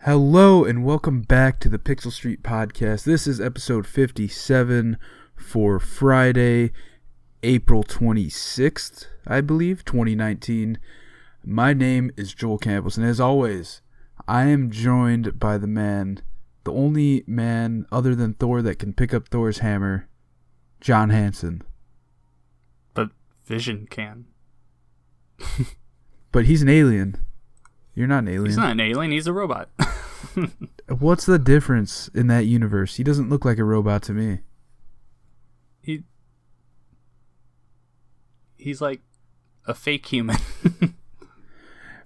Hello and welcome back to the Pixel Street Podcast. This is episode 57 for Friday, April 26th, I believe, 2019. My name is Joel Campbell, and as always, I am joined by the only man other than Thor that can pick up Thor's hammer, John Hansen. But Vision can. But he's an alien. You're not an alien. He's not an alien, he's a robot. What's the difference in that universe? He doesn't look like a robot to me. He's like a fake human.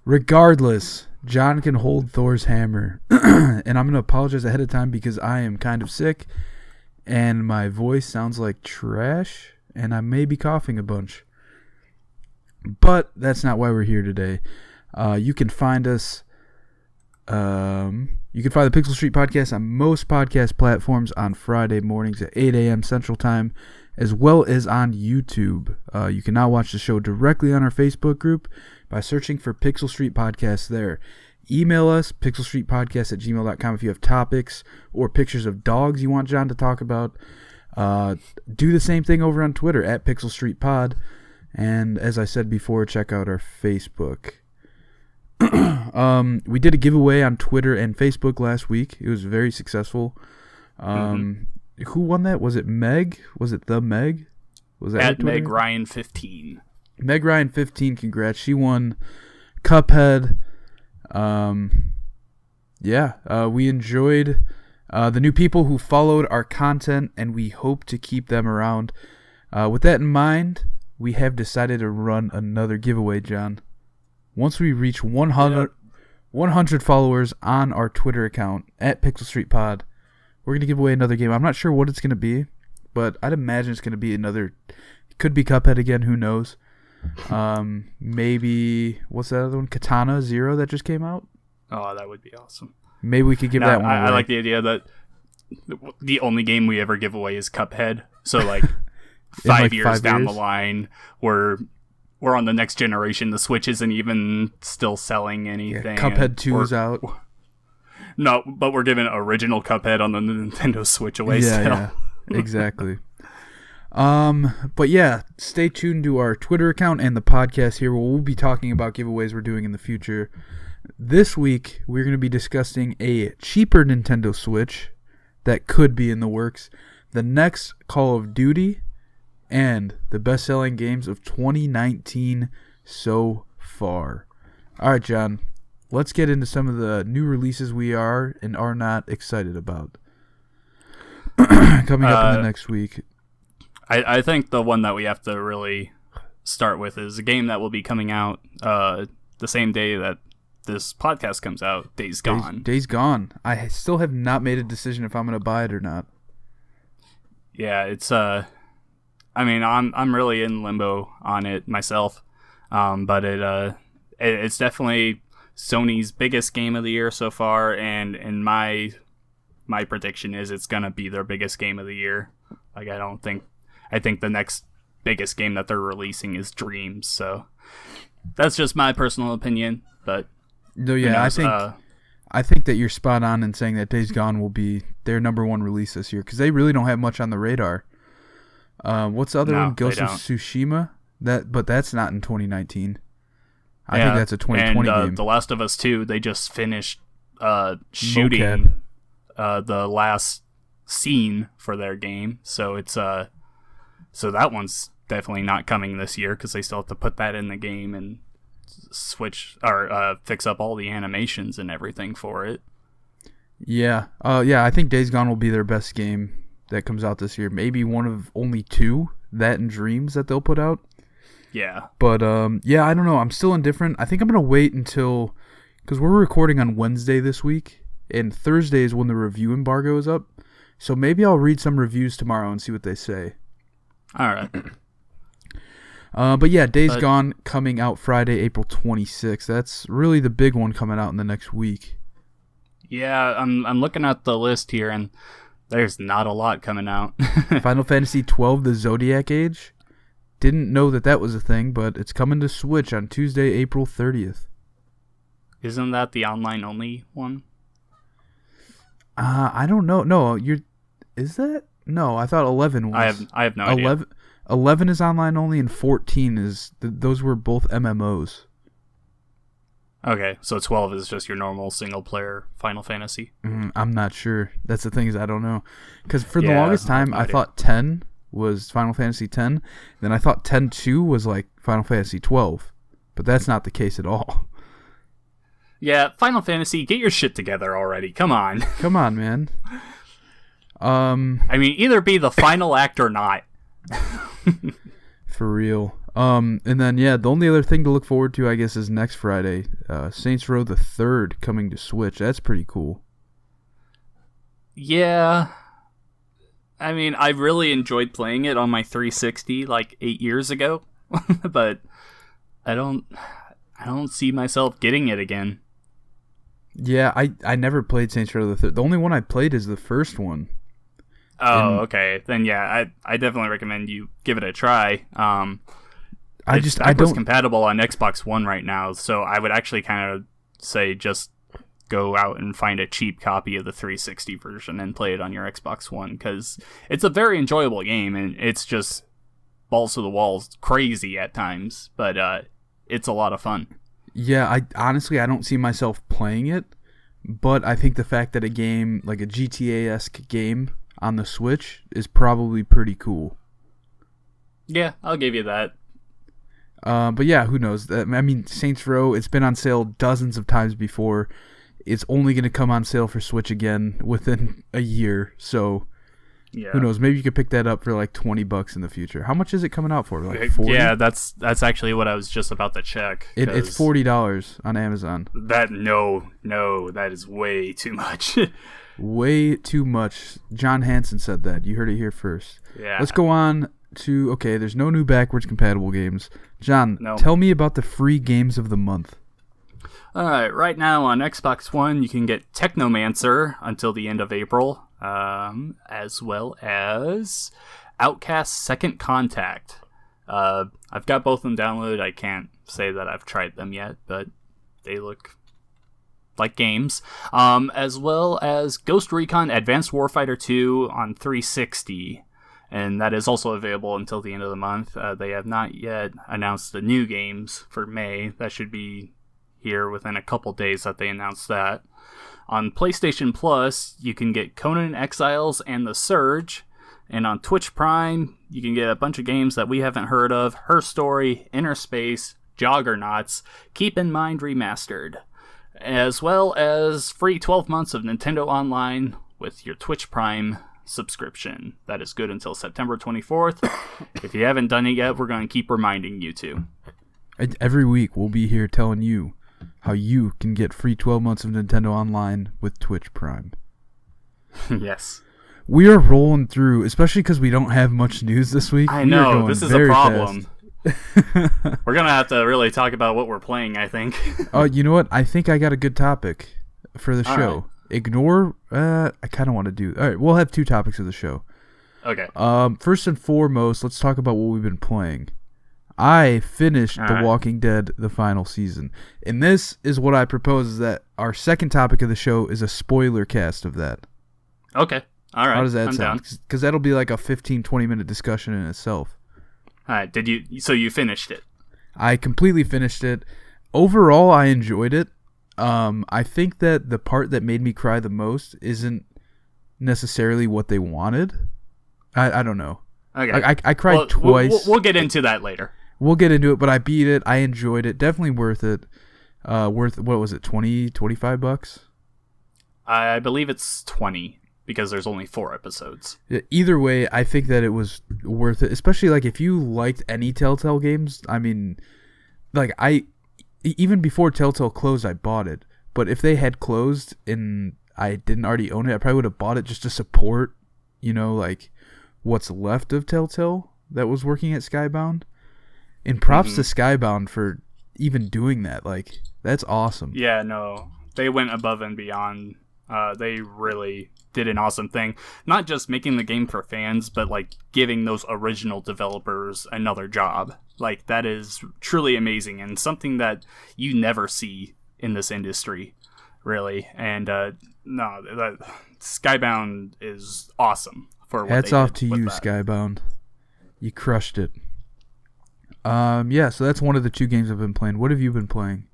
Regardless, John can hold Thor's hammer. And I'm going to apologize ahead of time because I am kind of sick and my voice sounds like trash and I may be coughing a bunch. But that's not why we're here today. You can find us. You can find the Pixel Street Podcast on most podcast platforms on Friday mornings at 8 a.m. Central Time, as well as on YouTube. You can now watch the show directly on our Facebook group by searching for Pixel Street Podcast there. Email us, pixelstreetpodcast@gmail.com, if you have topics or pictures of dogs you want John to talk about. Do the same thing over on Twitter at Pixel Street Pod. And as I said before, check out our Facebook. We did a giveaway on Twitter and Facebook last week. It was very successful. Who won that? Was it Meg? Was it the Meg? Was that at Meg Ryan 15? Meg Ryan 15. Congrats! She won Cuphead. We enjoyed the new people who followed our content, and we hope to keep them around. With that in mind, we have decided to run another giveaway, John. Once we reach 100 followers on our Twitter account at Pixel Street Pod, we're going to give away another game. I'm not sure what it's going to be, but I'd imagine it's going to be another. It could be Cuphead again. Who knows? Maybe, what's that other one? Katana Zero that just came out? Oh, that would be awesome. Maybe we could give that one away. I like the idea that the only game we ever give away is Cuphead. So, like, 5 years down the line, we're on the next generation. The Switch isn't even still selling anything. Yeah, Cuphead 2 is out. No, but we're giving original Cuphead on the Nintendo Switch away still. Yeah, exactly. But yeah, stay tuned to our Twitter account and the podcast here where we'll be talking about giveaways we're doing in the future. This week, we're going to be discussing a cheaper Nintendo Switch that could be in the works, the next Call of Duty, and the best-selling games of 2019 so far. All right, John, let's get into some of the new releases we are and are not excited about coming up in the next week. I think the one that we have to really start with is a game that will be coming out the same day that this podcast comes out, Days Gone. Days Gone. I still have not made a decision if I'm going to buy it or not. Yeah, it's I mean, I'm really in limbo on it myself, but it's definitely Sony's biggest game of the year so far, and my prediction is it's gonna be their biggest game of the year. Like, I think the next biggest game that they're releasing is Dreams. So that's just my personal opinion, but no, yeah, I think that you're spot on in saying that Days Gone will be their number one release this year because they really don't have much on the radar. What's the other one? Ghost of Tsushima? But that's not in 2019. I think that's a 2020 game. The Last of Us 2, they just finished shooting the last scene for their game, so it's so that one's definitely not coming this year because they still have to put that in the game and switch or fix up all the animations and everything for it. Yeah, I think Days Gone will be their best game that comes out this year. Maybe one of only two, that and Dreams, that they'll put out. Yeah. But, yeah, I don't know. I'm still indifferent. I think I'm going to wait until... Because we're recording on Wednesday this week, and Thursday is when the review embargo is up. So maybe I'll read some reviews tomorrow and see what they say. All right. But yeah, Days Gone coming out Friday, April 26th. That's really the big one coming out in the next week. Yeah, I'm looking at the list here, and there's not a lot coming out. Final Fantasy XII, The Zodiac Age. Didn't know that was a thing, but it's coming to Switch on Tuesday, April 30th. Isn't that the online-only one? I don't know. No, is that? No, I thought 11 was. I have no idea. 11 is online only, and 14 is. Those were both MMOs. Okay, so 12 is just your normal single-player Final Fantasy? I'm not sure. That's the thing is I don't know. Because for the longest time, I thought 10 was Final Fantasy 10. Then I thought 10-2 was like Final Fantasy 12. But that's not the case at all. Yeah, Final Fantasy, get your shit together already. Come on. Come on, man. I mean, either be the final act or not. For real. And then, the only other thing to look forward to, I guess, is next Friday. Saints Row the 3rd coming to Switch. That's pretty cool. Yeah. I mean, I really enjoyed playing it on my 360 like 8 years ago. But I don't see myself getting it again. Yeah, I never played Saints Row the 3rd. The only one I played is the first one. Oh, okay. Then I definitely recommend you give it a try. I don't compatible on Xbox One right now, so I would actually kind of say just go out and find a cheap copy of the 360 version and play it on your Xbox One, because it's a very enjoyable game, and it's just balls to the walls crazy at times, but it's a lot of fun. Yeah, I don't see myself playing it, but I think the fact that a game, like a GTA-esque game on the Switch, is probably pretty cool. Yeah, I'll give you that. But yeah, who knows? I mean, Saints Row, it's been on sale dozens of times before. It's only going to come on sale for Switch again within a year, so who knows? Maybe you could pick that up for like $20 in the future. How much is it coming out for? Like 40? Yeah, that's actually what I was just about to check. It's $40 on Amazon. That is way too much. Way too much. John Hansen said that. You heard it here first. Yeah. Let's go on to, there's no new backwards compatible games. John, Tell me about the free games of the month. Alright, right now on Xbox One, you can get Technomancer until the end of April, as well as Outcast Second Contact. I've got both of them downloaded. I can't say that I've tried them yet, but they look like games. As well as Ghost Recon Advanced Warfighter 2 on 360. And that is also available until the end of the month. They have not yet announced the new games for May. That should be here within a couple days that they announce that. On PlayStation Plus, you can get Conan Exiles and The Surge. And on Twitch Prime, you can get a bunch of games that we haven't heard of. Her Story, Inner Space, Joggernauts, Keep in Mind Remastered. As well as free 12 months of Nintendo Online with your Twitch Prime subscription. That is good until September 24th. If you haven't done it yet, we're going to keep reminding you to. Every week, we'll be here telling you how you can get free 12 months of Nintendo Online with Twitch Prime. Yes. We are rolling through, especially because we don't have much news this week. I know, this is a problem. We're going to have to really talk about what we're playing, I think. Oh, you know what? I think I got a good topic for the show. Right. Ignore, I kind of want to do... All right, we'll have two topics of the show. Okay. First and foremost, let's talk about what we've been playing. I finished The Walking Dead, the final season. And this is what I propose, is that our second topic of the show is a spoiler cast of that. Okay. All right. How does that sound? Because that'll be like a 15-20 minute discussion in itself. All right. So you finished it? I completely finished it. Overall, I enjoyed it. I think that the part that made me cry the most isn't necessarily what they wanted. I don't know. Okay. I cried twice. We'll get into that later. We'll get into it, but I beat it. I enjoyed it. Definitely worth it. What was it, $25? I believe it's 20 because there's only 4 episodes. Either way, I think that it was worth it, especially like if you liked any Telltale games. I mean, like even before Telltale closed, I bought it. But if they had closed and I didn't already own it, I probably would have bought it just to support, like what's left of Telltale that was working at Skybound. And props to Skybound for even doing that. Like, that's awesome. Yeah, no. They went above and beyond. They really did an awesome thing. Not just making the game for fans, but like giving those original developers another job. Like, that is truly amazing and something that you never see in this industry, really. And Skybound is awesome for what Hats they off did to with you, that. Skybound. You crushed it. Yeah, so that's one of the 2 games I've been playing. What have you been playing?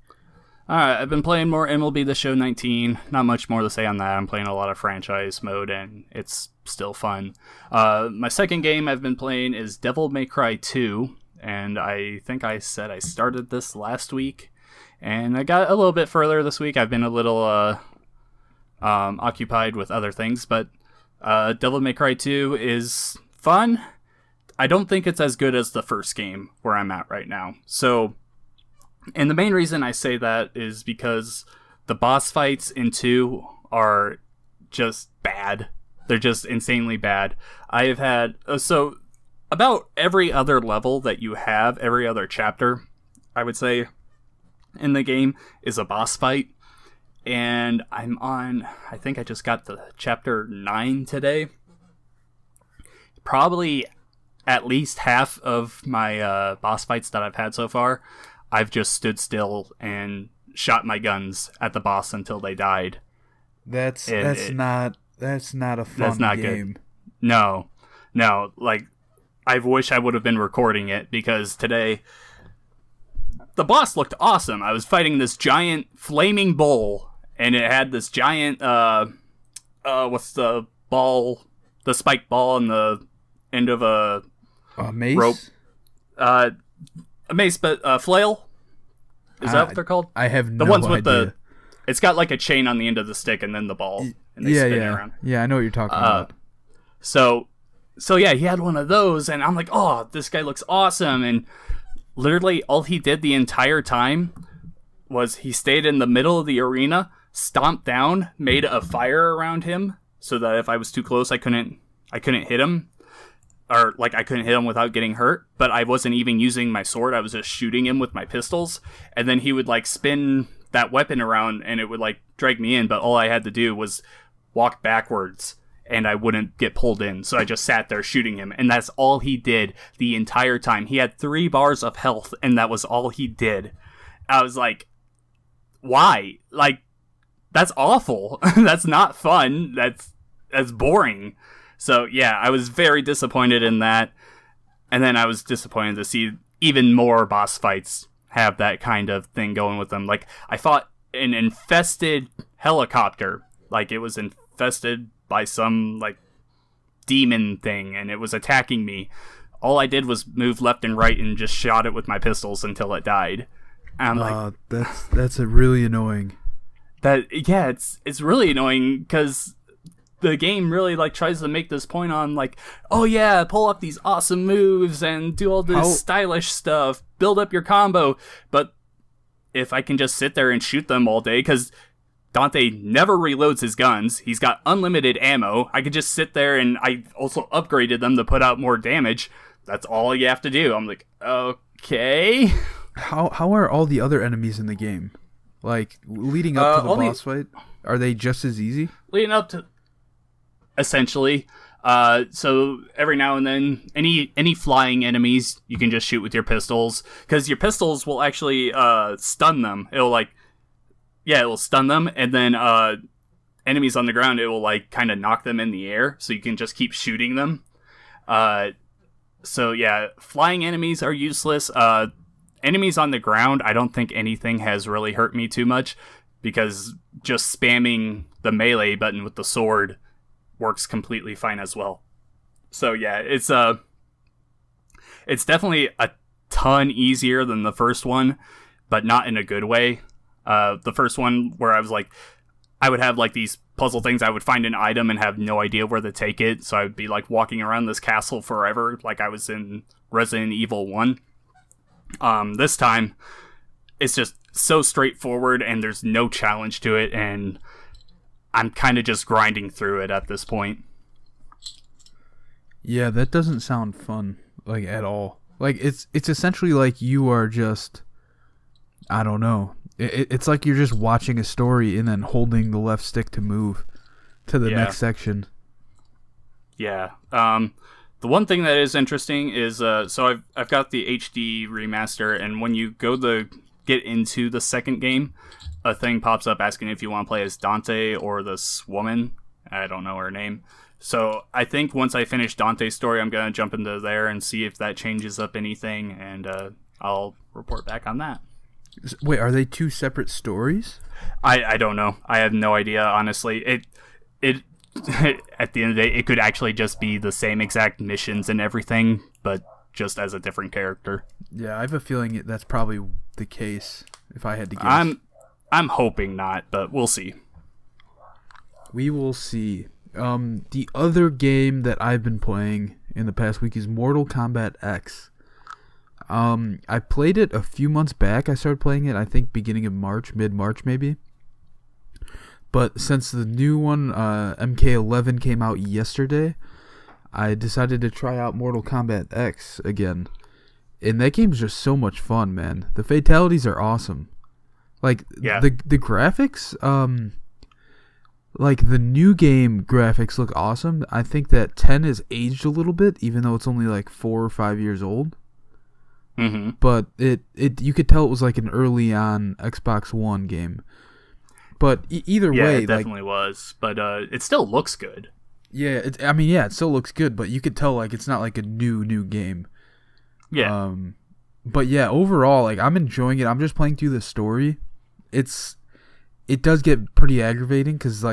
Alright, I've been playing more MLB The Show 19. Not much more to say on that. I'm playing a lot of franchise mode, and it's still fun. My second game I've been playing is Devil May Cry 2, and I think I said I started this last week, and I got a little bit further this week. I've been a little occupied with other things, but Devil May Cry 2 is fun. I don't think it's as good as the first game where I'm at right now. So, and the main reason I say that is because the boss fights in 2 are just bad. They're just insanely bad. I have had... so, about every other level that you have, every other chapter, I would say, in the game, is a boss fight. And I'm on... I think I just got the chapter 9 today. Probably at least half of my boss fights that I've had so far, I've just stood still and shot my guns at the boss until they died. That's not a fun game. Good. No. Like, I wish I would have been recording it, because today the boss looked awesome. I was fighting this giant flaming bull, and it had this giant what's the ball? The spike ball in the end of a mace? Rope. A mace, but flail. Is that what they're called? I have no idea. The ones with idea. It's got like a chain on the end of the stick and then the ball. And they spin it around. Yeah, I know what you're talking about. So yeah, he had one of those, and I'm like, oh, this guy looks awesome. And literally all he did the entire time was he stayed in the middle of the arena, stomped down, made a fire around him so that if I was too close, I couldn't hit him. Or, like, I couldn't hit him without getting hurt, but I wasn't even using my sword. I was just shooting him with my pistols, and then he would, like, spin that weapon around, and it would, like, drag me in, but all I had to do was walk backwards, and I wouldn't get pulled in, so I just sat there shooting him, and that's all he did the entire time. He had 3 bars of health, and that was all he did. I was like, why? Like, that's awful. That's not fun. That's boring. So, yeah, I was very disappointed in that. And then I was disappointed to see even more boss fights have that kind of thing going with them. Like, I fought an infested helicopter. Like, it was infested by some, like, demon thing, and it was attacking me. All I did was move left and right and just shot it with my pistols until it died. And I'm like... That's really annoying. Yeah, it's really annoying, because... the game really, like, tries to make this point on, like, oh yeah, pull off these awesome moves and do all this stylish stuff, build up your combo. But if I can just sit there and shoot them all day, because Dante never reloads his guns, he's got unlimited ammo, I could just sit there, and I also upgraded them to put out more damage. That's all you have to do. I'm like, okay. How are all the other enemies in the game? Like, leading up to the boss fight, are they just as easy? Leading up to... essentially. So every now and then, any flying enemies you can just shoot with your pistols, because your pistols will actually stun them. It'll stun them, and then enemies on the ground, it will like kind of knock them in the air, so you can just keep shooting them. So yeah, flying enemies are useless. Enemies on the ground, I don't think anything has really hurt me too much, because just spamming the melee button with the sword works completely fine as well. So yeah, it's definitely a ton easier than the first one, but not in a good way. The first one, where I was like, I would have like these puzzle things, I would find an item and have no idea where to take it, so I would be like walking around this castle forever, like I was in Resident Evil 1. This time, it's just so straightforward, and there's no challenge to it, and I'm kind of just grinding through it at this point. Yeah, that doesn't sound fun, like, at all. Like, it's essentially like you are just, I don't know. It's like you're just watching a story and then holding the left stick to move to the next section. Yeah. The one thing that is interesting is, so I've got the HD remaster, and when you go to get into the second game, a thing pops up asking if you want to play as Dante or this woman, I don't know her name. So I think once I finish Dante's story, I'm going to jump into there and see if that changes up anything, and I'll report back on that. Wait, are they two separate stories? I don't know. I have no idea, honestly. It at the end of the day, it could actually just be the same exact missions and everything, but just as a different character. Yeah, I have a feeling that's probably the case, if I had to guess. I'm hoping not, but we'll see. We will see. The other game that I've been playing in the past week is Mortal Kombat X. I played it a few months back. I started playing it, I think, beginning of March, mid-March maybe. But since the new one, MK11, came out yesterday, I decided to try out Mortal Kombat X again. And that game's just so much fun, man. The fatalities are awesome. Like, yeah. the graphics, like, the new game graphics look awesome. I think that 10 has aged a little bit, even though it's only like 4 or 5 years old. Mm-hmm. But it you could tell it was like an early on Xbox One game. But either way, it definitely was. But it still looks good. Yeah, it still looks good, but you could tell like it's not like a new game. Yeah. But yeah, overall, like I'm enjoying it. I'm just playing through the story. It does get pretty aggravating because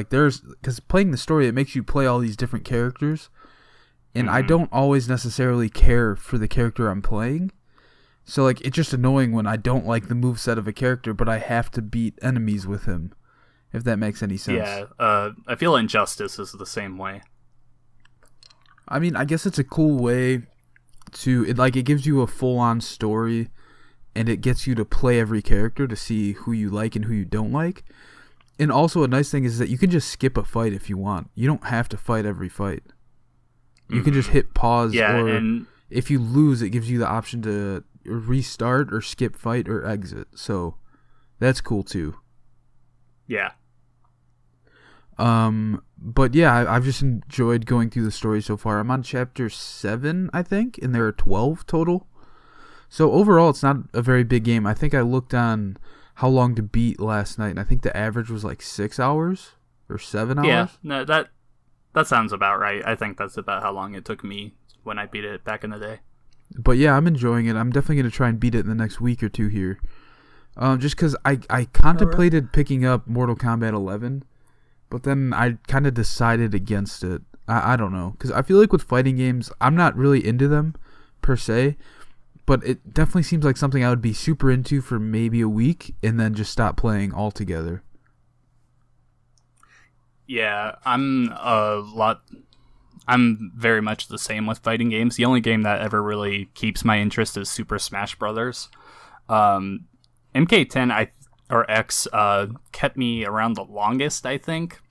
playing the story, it makes you play all these different characters, and I don't always necessarily care for the character I'm playing. So like it's just annoying when I don't like the moveset of a character, but I have to beat enemies with him. If that makes any sense. Yeah, I feel Injustice is the same way. I mean, I guess it's a cool way it gives you a full-on story, and it gets you to play every character to see who you like and who you don't like. And also a nice thing is that you can just skip a fight if you want. You don't have to fight every fight. You can just hit pause, and if you lose, it gives you the option to restart or skip fight or exit. So that's cool too. Yeah. But yeah, I've just enjoyed going through the story so far. I'm on chapter 7, I think, and there are 12 total. So overall, it's not a very big game. I think I looked on how long to beat last night, and I think the average was like 6 hours or 7 hours. Yeah, no, that sounds about right. I think that's about how long it took me when I beat it back in the day. But yeah, I'm enjoying it. I'm definitely going to try and beat it in the next week or two here. Just because I contemplated picking up Mortal Kombat 11, but then I kind of decided against it. I don't know, because I feel like with fighting games, I'm not really into them, per se, but it definitely seems like something I would be super into for maybe a week, and then just stop playing altogether. Yeah, I'm very much the same with fighting games. The only game that ever really keeps my interest is Super Smash Brothers. MK10 or X kept me around the longest, I think.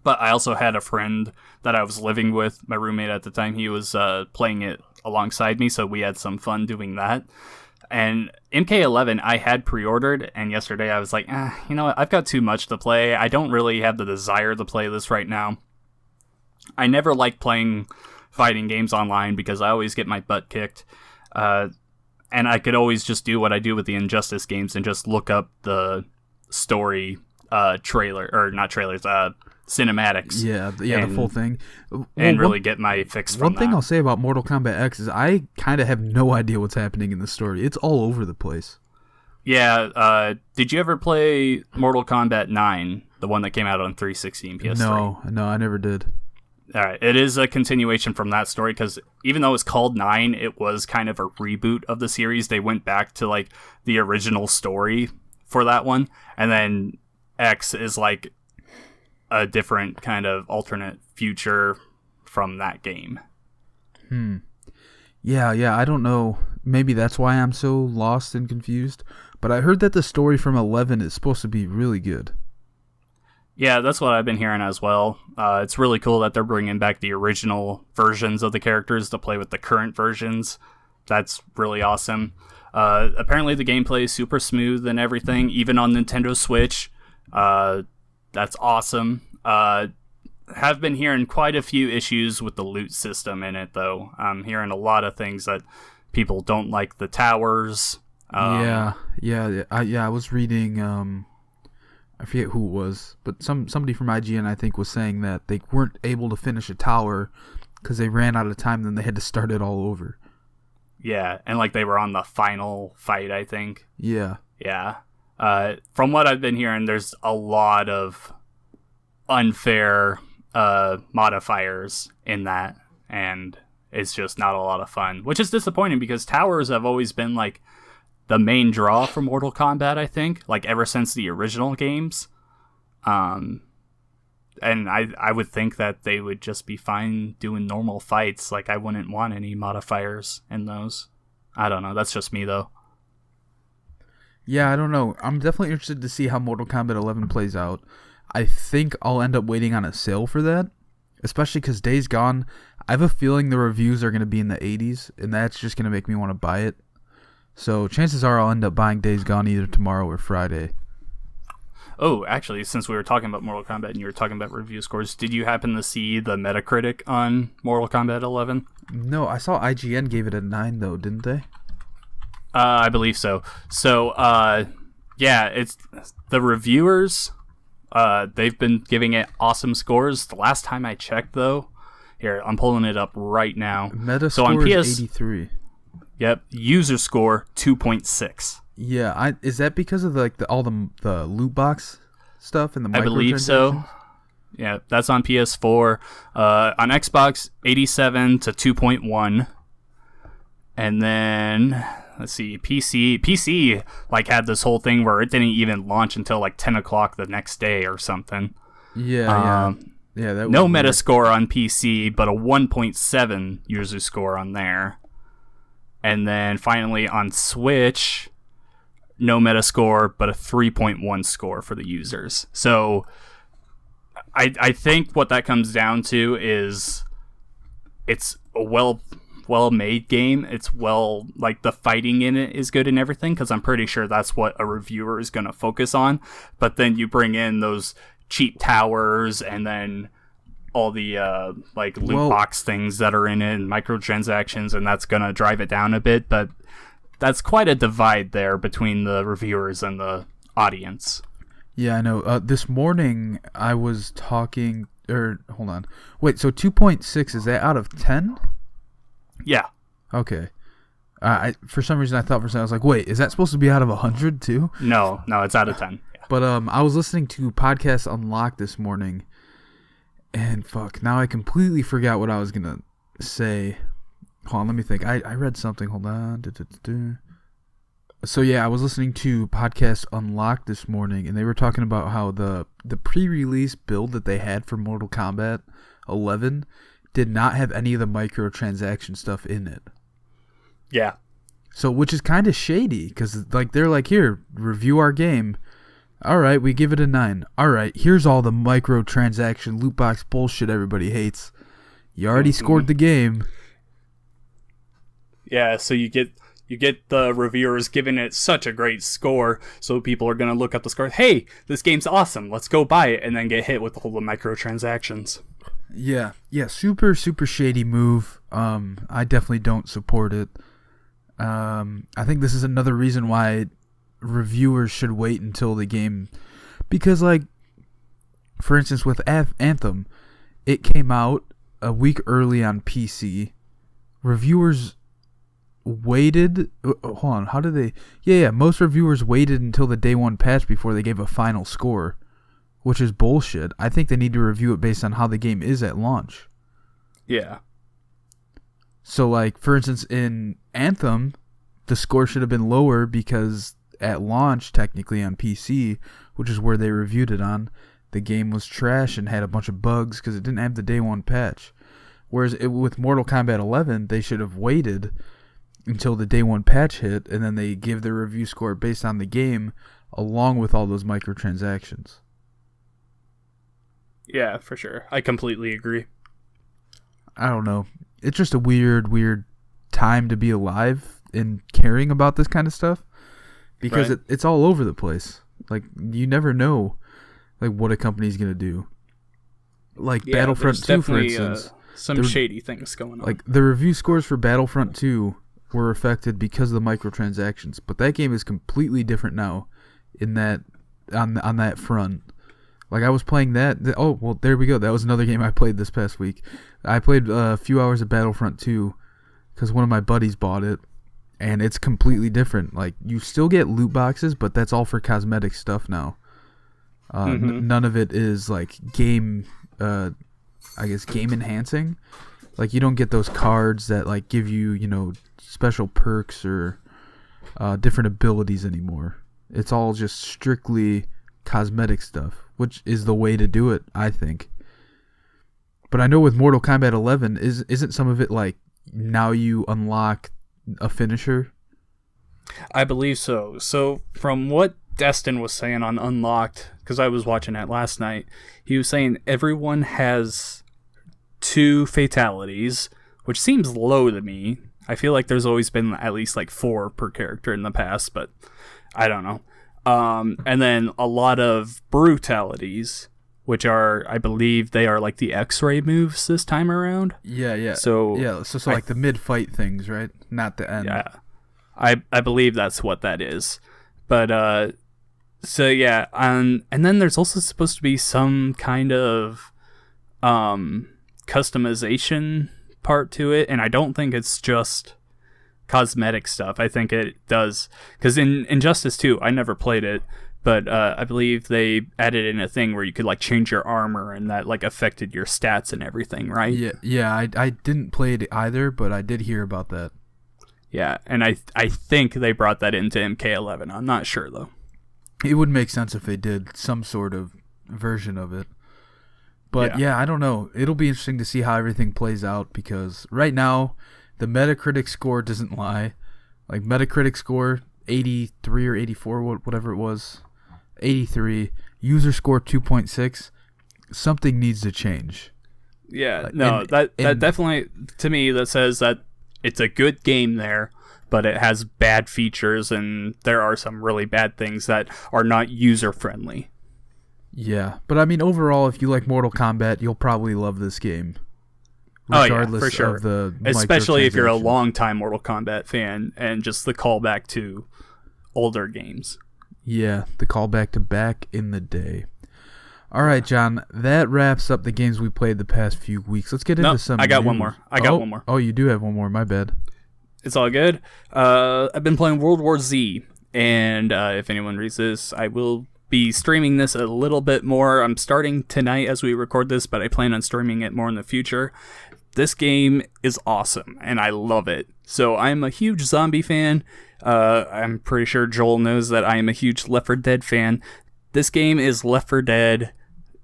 But I also had a friend that I was living with, my roommate at the time. He was playing it alongside me, so we had some fun doing that. And MK11 I had pre-ordered, and yesterday I was like, you know what, I've got too much to play. I don't really have the desire to play this right now. I never like playing fighting games online because I always get my butt kicked. And I could always just do what I do with the Injustice games and just look up the story trailer, or not trailers, cinematics. Yeah, the full thing. And really get my fix from that. One thing I'll say about Mortal Kombat X is I kind of have no idea what's happening in the story. It's all over the place. Yeah, did you ever play Mortal Kombat 9, the one that came out on 360 and PS3? No, I never did. All right, it is a continuation from that story, because even though it's called 9, it was kind of a reboot of the series. They went back to like the original story for that one, and then X is like a different kind of alternate future from that game. Yeah, I don't know. Maybe that's why I'm so lost and confused. But I heard that the story from 11 is supposed to be really good. Yeah, that's what I've been hearing as well. It's really cool that they're bringing back the original versions of the characters to play with the current versions. That's really awesome. Apparently the gameplay is super smooth and everything, even on Nintendo Switch. That's awesome. Have been hearing quite a few issues with the loot system in it, though. I'm hearing a lot of things that people don't like the towers. I was reading... I forget who it was, but somebody from IGN I think was saying that they weren't able to finish a tower because they ran out of time, then they had to start it all over. Yeah, and like they were on the final fight, I think. Yeah. Yeah. From what I've been hearing, there's a lot of unfair modifiers in that, and it's just not a lot of fun, which is disappointing because towers have always been like the main draw for Mortal Kombat, I think, like ever since the original games. And I would think that they would just be fine doing normal fights. Like, I wouldn't want any modifiers in those. I don't know. That's just me, though. Yeah, I don't know. I'm definitely interested to see how Mortal Kombat 11 plays out. I think I'll end up waiting on a sale for that, especially because Days Gone, I have a feeling the reviews are going to be in the 80s, and that's just going to make me want to buy it. So chances are I'll end up buying Days Gone either tomorrow or Friday. Oh, actually, since we were talking about Mortal Kombat and you were talking about review scores, did you happen to see the Metacritic on Mortal Kombat 11? No, I saw IGN gave it a 9, though, didn't they? I believe so. So, yeah, it's the reviewers. They've been giving it awesome scores. The last time I checked, though, here, I'm pulling it up right now. Metascore is 83. Yep, user score 2.6. Yeah, is that because of all the loot box stuff and the microtransactions? I believe so. Yeah, that's on PS4. On Xbox, 87 to 2.1. And then, let's see, PC like had this whole thing where it didn't even launch until like 10 o'clock the next day or something. Yeah. That no was weird. Metascore on PC, but a 1.7 user score on there. And then finally on Switch, no Metascore, but a 3.1 score for the users. So I think what that comes down to is it's a well-made game. It's like the fighting in it is good and everything, because I'm pretty sure that's what a reviewer is going to focus on. But then you bring in those cheap towers and then all the like loot box things that are in it and microtransactions, and that's going to drive it down a bit. But that's quite a divide there between the reviewers and the audience. Yeah, I know. This morning I was talking, hold on. Wait, so 2.6, is that out of 10? Yeah. Okay. For some reason I thought for a second, I was like, wait, is that supposed to be out of 100 too? No, it's out of 10. Yeah. But I was listening to Podcast Unlocked this morning, and fuck, now I completely forgot what I was going to say. Hold on, let me think. I read something. Hold on. So yeah, I was listening to Podcast Unlocked this morning, and they were talking about how the pre-release build that they had for Mortal Kombat 11 did not have any of the microtransaction stuff in it. Yeah. So, which is kind of shady, because like they're like, here, review our game. All right, we give it a 9. All right, here's all the microtransaction loot box bullshit everybody hates. You already scored the game. Yeah, so you get the reviewers giving it such a great score, so people are going to look up the score. Hey, this game's awesome. Let's go buy it, and then get hit with all the microtransactions. Yeah, super, super shady move. I definitely don't support it. I think this is another reason why reviewers should wait until the game, because like, for instance, with Anthem, it came out a week early on PC. Reviewers waited. Hold on, how did they? Yeah. Most reviewers waited until the day one patch before they gave a final score, which is bullshit. I think they need to review it based on how the game is at launch. Yeah. So, like, for instance, in Anthem, the score should have been lower because at launch, technically on PC, which is where they reviewed it on, the game was trash and had a bunch of bugs because it didn't have the day one patch. Whereas with Mortal Kombat 11, they should have waited until the day one patch hit, and then they give their review score based on the game, along with all those microtransactions. Yeah, for sure. I completely agree. I don't know. It's just a weird time to be alive and caring about this kind of stuff, because right. it's all over the place. Like, you never know like what a company's going to do. Like Battlefront 2, for instance. Some shady things going on. Like, the review scores for Battlefront 2 were affected because of the microtransactions, but that game is completely different now in that on that front. Like I was playing that. Oh well, there we go. That was another game I played this past week. I played a few hours of Battlefront 2 because one of my buddies bought it, and it's completely different. Like you still get loot boxes, but that's all for cosmetic stuff now. None of it is like game. I guess game enhancing. Like you don't get those cards that like give you special perks or different abilities anymore. It's all just strictly cosmetic stuff, which is the way to do it, I think. But I know with Mortal Kombat 11, isn't some of it like now you unlock a finisher? I believe so. So from what Destin was saying on Unlocked, because I was watching that last night, he was saying everyone has 2 fatalities, which seems low to me. I feel like there's always been at least like 4 per character in the past, but I don't know. And then a lot of brutalities, which are, I believe, they are like the X-ray moves this time around. Yeah. So like the mid-fight things, right? Not the end. Yeah, I believe that's what that is. But so yeah, and then there's also supposed to be some kind of customization part to it, and I don't think it's just cosmetic stuff. I think it does, because in Injustice 2, I never played it, but I believe they added in a thing where you could like change your armor, and that like affected your stats and everything, right? Yeah. I didn't play it either, but I did hear about that. Yeah, and I think they brought that into MK11. I'm not sure though. It would make sense if they did some sort of version of it. But yeah, I don't know. It'll be interesting to see how everything plays out, because right now the Metacritic score doesn't lie. Like Metacritic score 83 or 84, whatever it was. 83. User score 2.6. Something needs to change. Yeah, that definitely, to me, that says that it's a good game there, but it has bad features, and there are some really bad things that are not user-friendly. Yeah, but I mean, overall, if you like Mortal Kombat, you'll probably love this game. Regardless for sure. Of the especially if you're a long-time Mortal Kombat fan, and just the callback to older games. Yeah, the callback to back in the day. All right, John, that wraps up the games we played the past few weeks. Let's get into some I got news. one more. I got one more. Oh, you do have one more. My bad. It's all good. I've been playing World War Z, and if anyone reads this, I will be streaming this a little bit more. I'm starting tonight as we record this, but I plan on streaming it more in the future. This game is awesome, and I love it. So I'm a huge zombie fan. I'm pretty sure Joel knows that I am a huge Left 4 Dead fan. This game is Left 4 Dead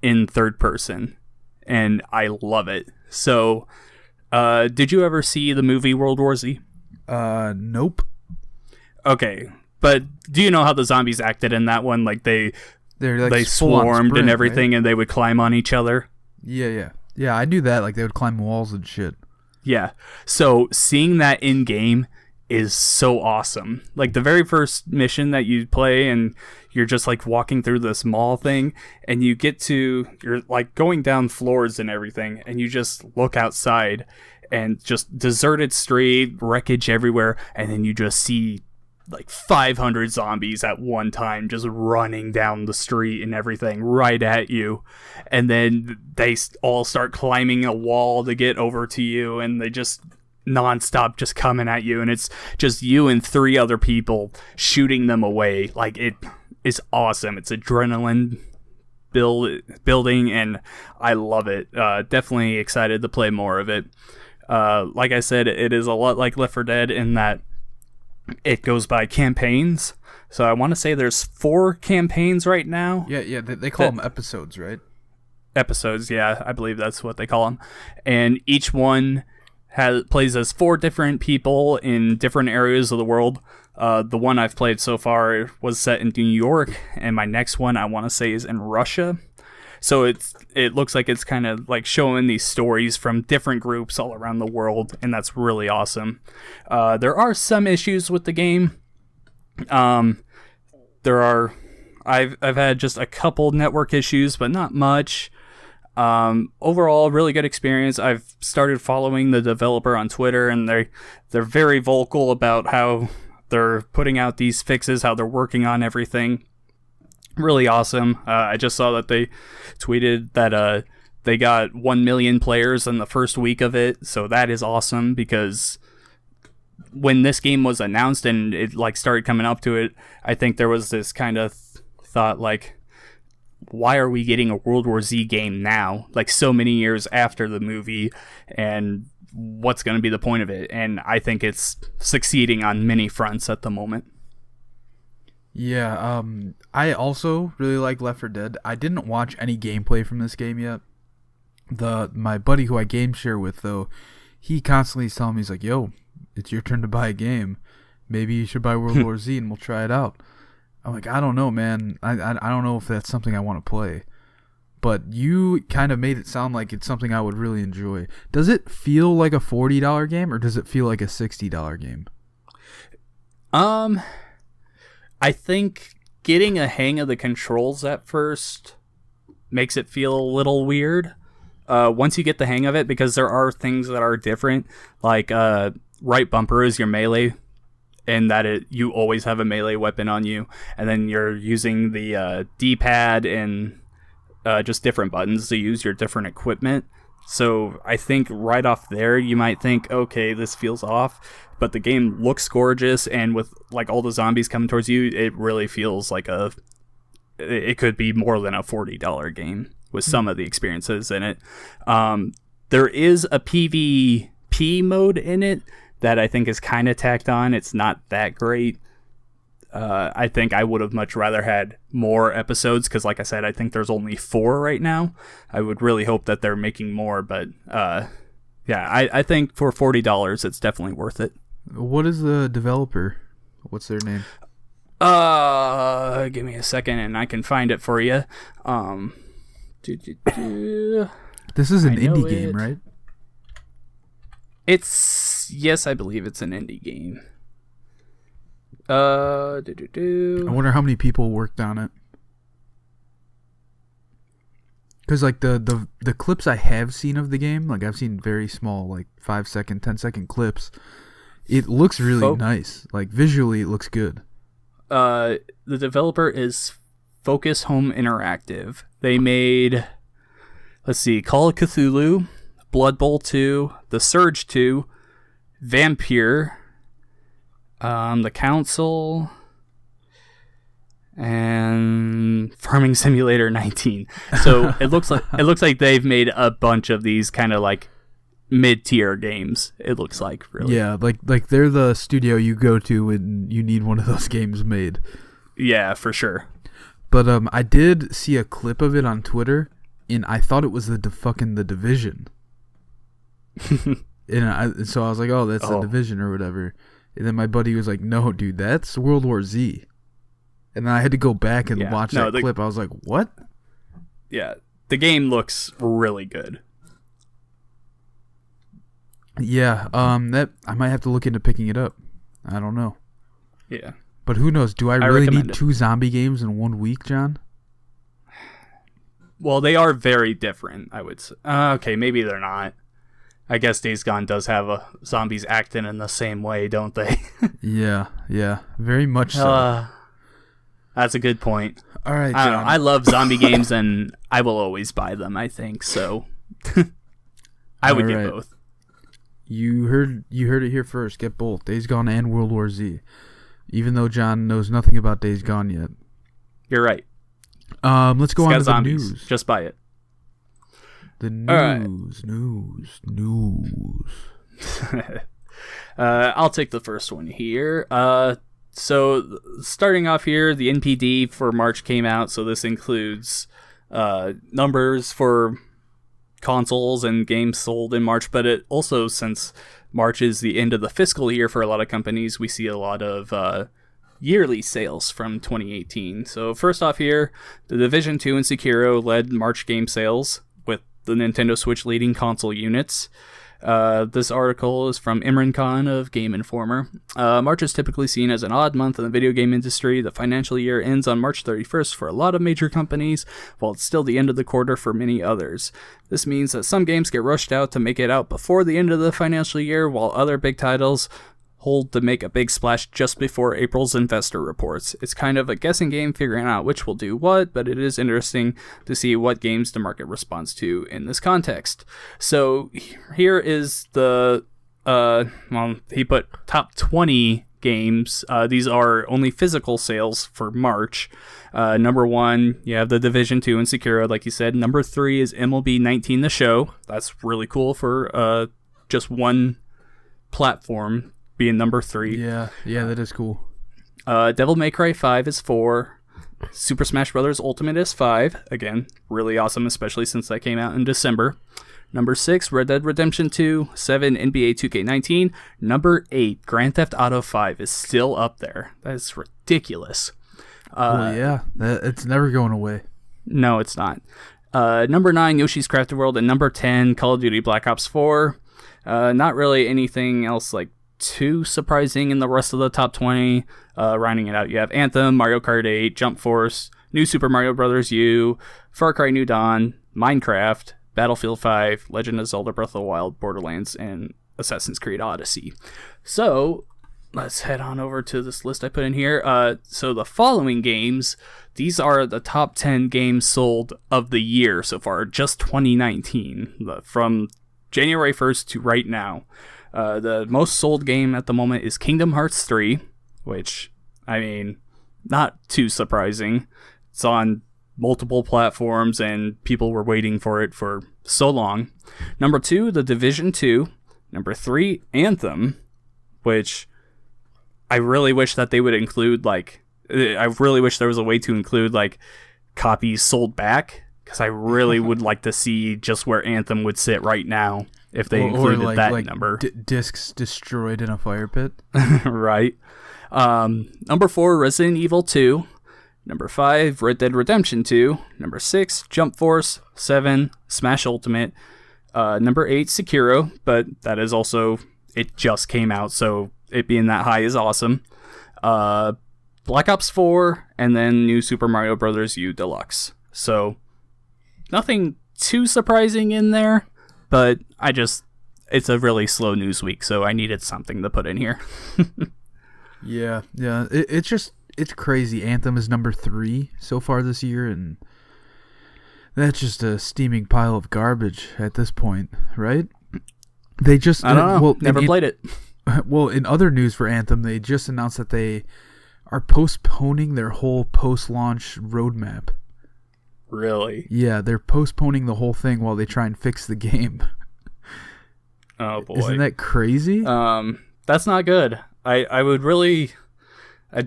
in third person, and I love it. So, did you ever see the movie World War Z? Nope. Okay, but do you know how the zombies acted in that one? Like they swarmed and everything, right? And they would climb on each other. Yeah, I knew that. Like they would climb walls and shit. Yeah. So seeing that in game is so awesome. Like the very first mission that you play, and you're just like walking through this mall thing, and you're like going down floors and everything, and you just look outside and just deserted street, wreckage everywhere, and then you just see like 500 zombies at one time just running down the street and everything right at you, and then they all start climbing a wall to get over to you, and they just nonstop just coming at you, and it's just you and 3 other people shooting them away. Like it is awesome. It's adrenaline building, and I love it. Definitely excited to play more of it. Like I said, it is a lot like Left 4 Dead in that it goes by campaigns. So I want to say there's 4 campaigns right now. Yeah, they call them episodes, right? Episodes, yeah, I believe that's what they call them. And each one plays as 4 different people in different areas of the world. The one I've played so far was set in New York, and my next one I want to say is in Russia. So it looks like it's kind of like showing these stories from different groups all around the world, and that's really awesome. There are some issues with the game. I've had just a couple network issues, but not much. Overall, really good experience. I've started following the developer on Twitter, and they're very vocal about how they're putting out these fixes, how they're working on everything. really awesome. I just saw that they tweeted that they got 1 million players in the first week of it, so that is awesome, because when this game was announced and it like started coming up to it, I think there was this kind of thought like, why are we getting a World War Z game now, like so many years after the movie, and what's going to be the point of it? And I think it's succeeding on many fronts at the moment. Yeah, I also really like Left 4 Dead. I didn't watch any gameplay from this game yet. My buddy who I game share with, though, he constantly is telling me, he's like, yo, it's your turn to buy a game. Maybe you should buy World War Z and we'll try it out. I'm like, I don't know, man. I don't know if that's something I want to play. But you kind of made it sound like it's something I would really enjoy. Does it feel like a $40 game, or does it feel like a $60 game? I think getting a hang of the controls at first makes it feel a little weird. Once you get the hang of it, because there are things that are different, like right bumper is your melee, and that you always have a melee weapon on you, and then you're using the D-pad and just different buttons to use your different equipment. So I think right off there you might think, okay, this feels off, but the game looks gorgeous, and with like all the zombies coming towards you, it really feels like it could be more than a $40 game with some of the experiences in it. There is a PvP mode in it that I think is kind of tacked on. It's not that great. I think I would have much rather had more episodes, because like I said, I think there's only 4 right now. I would really hope that they're making more, but I think for $40 it's definitely worth it. What is the developer? What's their name? Give me a second and I can find it for you. This is an indie game, right? Yes, I believe it's an indie game. I wonder how many people worked on it. Because like the clips I have seen of the game, like I've seen very small, like 5-second, 10-second clips. It looks really nice. Like visually, it looks good. The developer is Focus Home Interactive. They made, let's see, Call of Cthulhu, Blood Bowl 2, The Surge 2, Vampire, The Council, and Farming Simulator 19. So it looks like they've made a bunch of these kind of like mid-tier games. It looks like, really. Yeah, like they're the studio you go to when you need one of those games made. Yeah, for sure. But I did see a clip of it on Twitter, and I thought it was the Division. So I was like, oh, that's the Division or whatever. And then my buddy was like, no, dude, that's World War Z. And then I had to go back and watch that clip. I was like, what? Yeah, the game looks really good. Yeah, that I might have to look into picking it up. I don't know. Yeah. But who knows? Do I really need 2 zombie games in 1 week, John? Well, they are very different, I would say. Okay, maybe they're not. I guess Days Gone does have zombies acting in the same way, don't they? Yeah, very much so. That's a good point. All right, John. I love zombie games, and I will always buy them, I think, so I would get both. You heard it here first. Get both, Days Gone and World War Z. Even though John knows nothing about Days Gone yet. You're right. Let's go on to zombies. the news. Just buy it. The news. I'll take the first one here. So starting off here, the NPD for March came out. So this includes numbers for consoles and games sold in March, but it also, since March is the end of the fiscal year for a lot of companies, we see a lot of yearly sales from 2018. So first off here, The Division 2 and Sekiro led March game sales, with the Nintendo Switch leading console units. This article is from Imran Khan of Game Informer. March is typically seen as an odd month in the video game industry. The financial year ends on March 31st for a lot of major companies, while it's still the end of the quarter for many others. This means that some games get rushed out to make it out before the end of the financial year, while other big titles hold to make a big splash just before April's investor reports. It's kind of a guessing game figuring out which will do what, but it is interesting to see what games the market responds to in this context. So here is the, he put top 20 games. These are only physical sales for March. Number 1, you have The Division 2 and Sekiro, like you said. Number 3 is MLB 19 The Show. That's really cool for just one platform being number 3. Yeah, that is cool. Devil May Cry 5 is 4. Super Smash Bros. Ultimate is 5. Again, really awesome, especially since that came out in December. Number 6, Red Dead Redemption 2. 7, NBA 2K19. Number 8, Grand Theft Auto 5 is still up there. That is ridiculous. It's never going away. No, it's not. Number 9, Yoshi's Crafted World. And number 10, Call of Duty Black Ops 4. Not really anything else like too surprising in the rest of the top 20. Rounding it out, you have Anthem, Mario Kart 8, Jump Force, New Super Mario Bros. U, Far Cry New Dawn, Minecraft, Battlefield 5, Legend of Zelda Breath of the Wild, Borderlands, and Assassin's Creed Odyssey. So let's head on over to this list I put in here. So the following games, these are the top 10 games sold of the year so far, just 2019, from January 1st to right now. The most sold game at the moment is Kingdom Hearts 3, which, I mean, not too surprising. It's on multiple platforms and people were waiting for it for so long. Number 2, The Division 2. Number 3, Anthem, which I really wish that they would include, I really wish there was a way to include, copies sold back, because I really would like to see just where Anthem would sit right now if they included that number. Discs destroyed in a fire pit. Right. Number 4, Resident Evil 2. Number 5, Red Dead Redemption 2. Number 6, Jump Force. 7, Smash Ultimate. Number 8, Sekiro, but that is also, it just came out, so it being that high is awesome. Black Ops 4, and then New Super Mario Bros. U Deluxe. So, nothing too surprising in there, but it's a really slow news week, so I needed something to put in here. Yeah. It's crazy. Anthem is number 3 so far this year, and that's just a steaming pile of garbage at this point, right? They just... I don't know. Never played it. Well, in other news for Anthem, they just announced that they are postponing their whole post-launch roadmap. Really? Yeah, they're postponing the whole thing while they try and fix the game. Oh, boy. Isn't that crazy? That's not good. I'd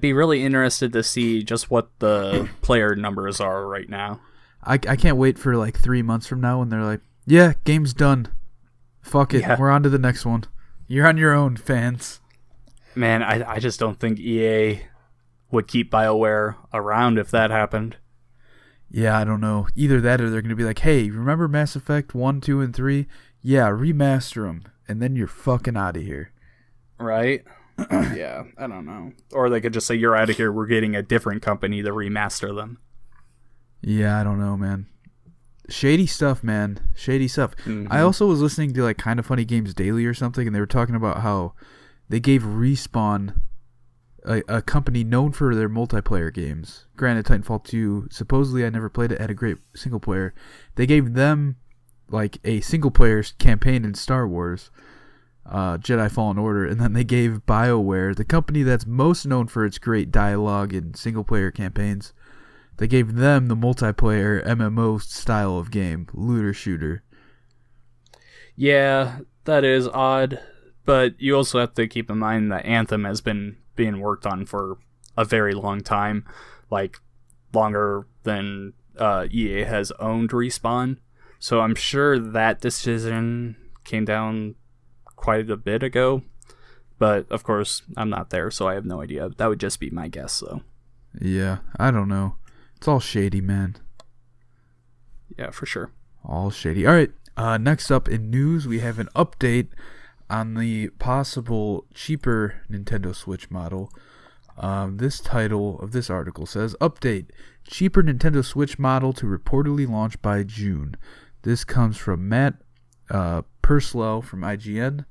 be really interested to see just what the player numbers are right now. I can't wait for 3 months from now when they're like, yeah, game's done. Fuck it. Yeah. We're on to the next one. You're on your own, fans. Man, I just don't think EA would keep BioWare around if that happened. Yeah, I don't know. Either that or they're going to be like, hey, remember Mass Effect 1, 2, and 3? Yeah, remaster them. And then you're fucking out of here. Right? Yeah, I don't know. Or they could just say, you're out of here. We're getting a different company to remaster them. Yeah, I don't know, man. Shady stuff, man. Shady stuff. Mm-hmm. I also was listening to Kind of Funny Games Daily or something, and they were talking about how they gave Respawn, a company known for their multiplayer games. Granted, Titanfall 2, supposedly I never played it, had a great single player. They gave them a single player campaign in Star Wars, Jedi Fallen Order, and then they gave BioWare, the company that's most known for its great dialogue and single player campaigns, they gave them the multiplayer MMO style of game, looter shooter. Yeah, that is odd, but you also have to keep in mind that Anthem has been being worked on for a very long time, longer than EA has owned Respawn. So I'm sure that decision came down quite a bit ago, but of course I'm not there, so I have no idea. That would just be my guess, though. Yeah, I don't know. It's all shady, man. Yeah, for sure. All shady. All right, next up in news, we have an update on the possible cheaper Nintendo Switch model. This title of this article says, Update, cheaper Nintendo Switch model to reportedly launch by June. This comes from Matt Purslow from IGN.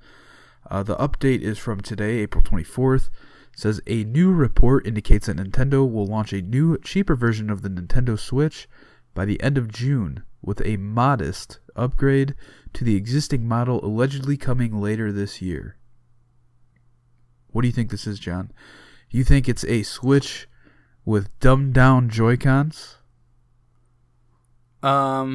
The update is from today, April 24th. It says a new report indicates that Nintendo will launch a new, cheaper version of the Nintendo Switch by the end of June, with a modest upgrade to the existing model allegedly coming later this year. What do you think this is, John? You think it's a Switch with dumbed down Joy-Cons? I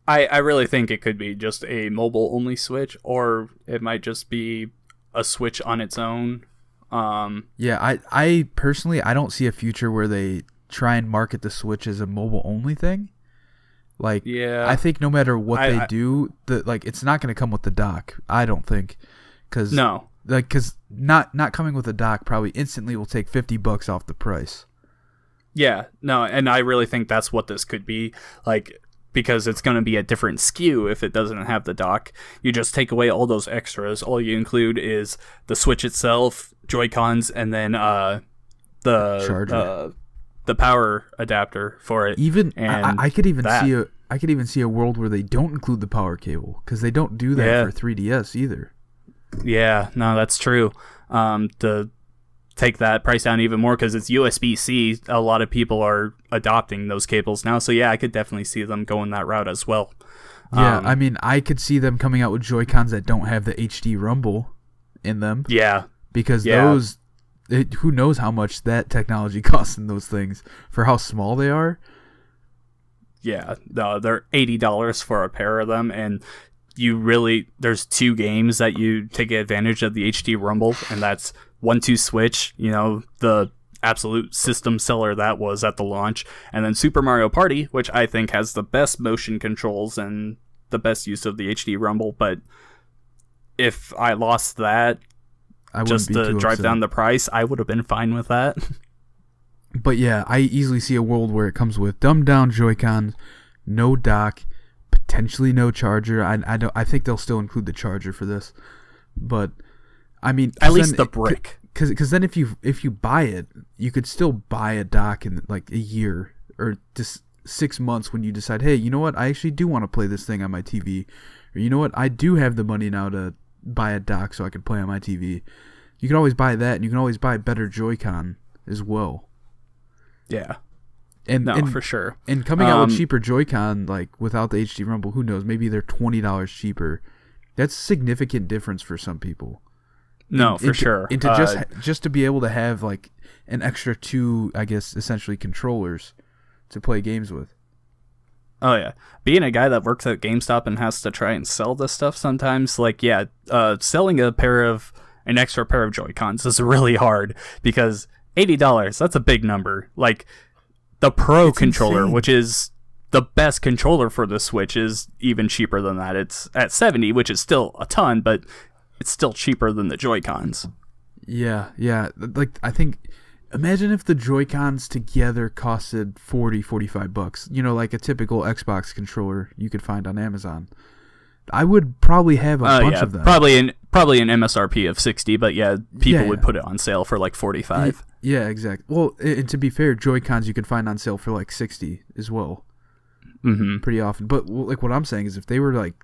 really think it could be just a mobile only Switch, or it might just be a Switch on its own. Yeah, I personally, I don't see a future where they try and market the Switch as a mobile only thing. Like, yeah, I think no matter what they do, it's not going to come with the dock. I don't think, because not coming with a dock probably instantly will take $50 off the price. Yeah, no, and I really think that's what this could be, like, because it's going to be a different SKU if it doesn't have the dock. You just take away all those extras. All you include is the Switch itself, Joy-Cons, and then the charger, the power adapter for it. Even I could even see a world where they don't include the power cable, because they don't do that for 3DS either. Yeah, no, that's true. To take that price down even more, because it's USB-C, a lot of people are adopting those cables now. So yeah, I could definitely see them going that route as well. Yeah, I mean, I could see them coming out with Joy-Cons that don't have the HD rumble in them. Yeah. Because those, who knows how much that technology costs in those things for how small they are. Yeah, no, they're $80 for a pair of them, and there's two games that you take advantage of the HD rumble, and that's 1-2 Switch, the absolute system seller that was at the launch, and then Super Mario Party, which I think has the best motion controls and the best use of the HD rumble. But if I lost that just to drive down the price, I would have been fine with that. But yeah, I easily see a world where it comes with dumbed down Joy-Cons, no dock, potentially no charger. I think they'll still include the charger for this, but I mean, at least the brick. Because then if you buy it, you could still buy a dock in like a year or just 6 months when you decide, hey, you know what, I actually do want to play this thing on my TV, or you know what, I do have the money now to buy a dock so I can play on my TV. You can always buy that, and you can always buy better Joy-Con as well. Yeah. And for sure. And coming out with cheaper Joy-Con, like without the HD rumble, who knows? Maybe they're $20 cheaper. That's a significant difference for some people. No, for sure. And to just to be able to have like an extra 2, I guess, essentially controllers to play games with. Oh yeah, being a guy that works at GameStop and has to try and sell this stuff sometimes, selling an extra pair of Joy-Cons is really hard, because $80, that's a big number. Like, the Pro controller, insane, which is the best controller for the Switch, is even cheaper than that. It's at $70, which is still a ton, but it's still cheaper than the Joy-Cons. Yeah. Like, I think, imagine if the Joy-Cons together costed $40-$45. Like a typical Xbox controller you could find on Amazon. I would probably have a bunch of them. Probably an MSRP of $60, but yeah, people would put it on sale for like $45. Yeah, exactly. Well, and to be fair, Joy-Cons you can find on sale for like $60 as well. Mm-hmm. Pretty often. But like what I'm saying is, if they were like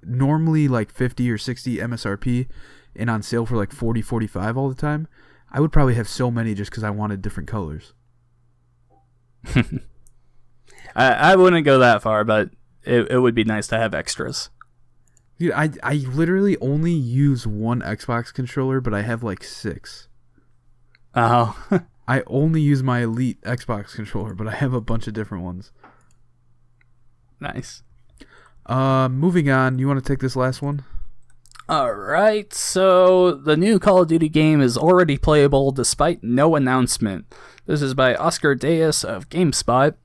normally like 50 or 60 MSRP and on sale for like 40, 45 all the time, I would probably have so many just because I wanted different colors. I wouldn't go that far, but it would be nice to have extras. Dude, I literally only use one Xbox controller, but I have like 6. Oh. I only use my Elite Xbox controller, but I have a bunch of different ones. Nice. Moving on, you want to take this last one? Alright, so the new Call of Duty game is already playable despite no announcement. This is by Oscar Diaz of GameSpot.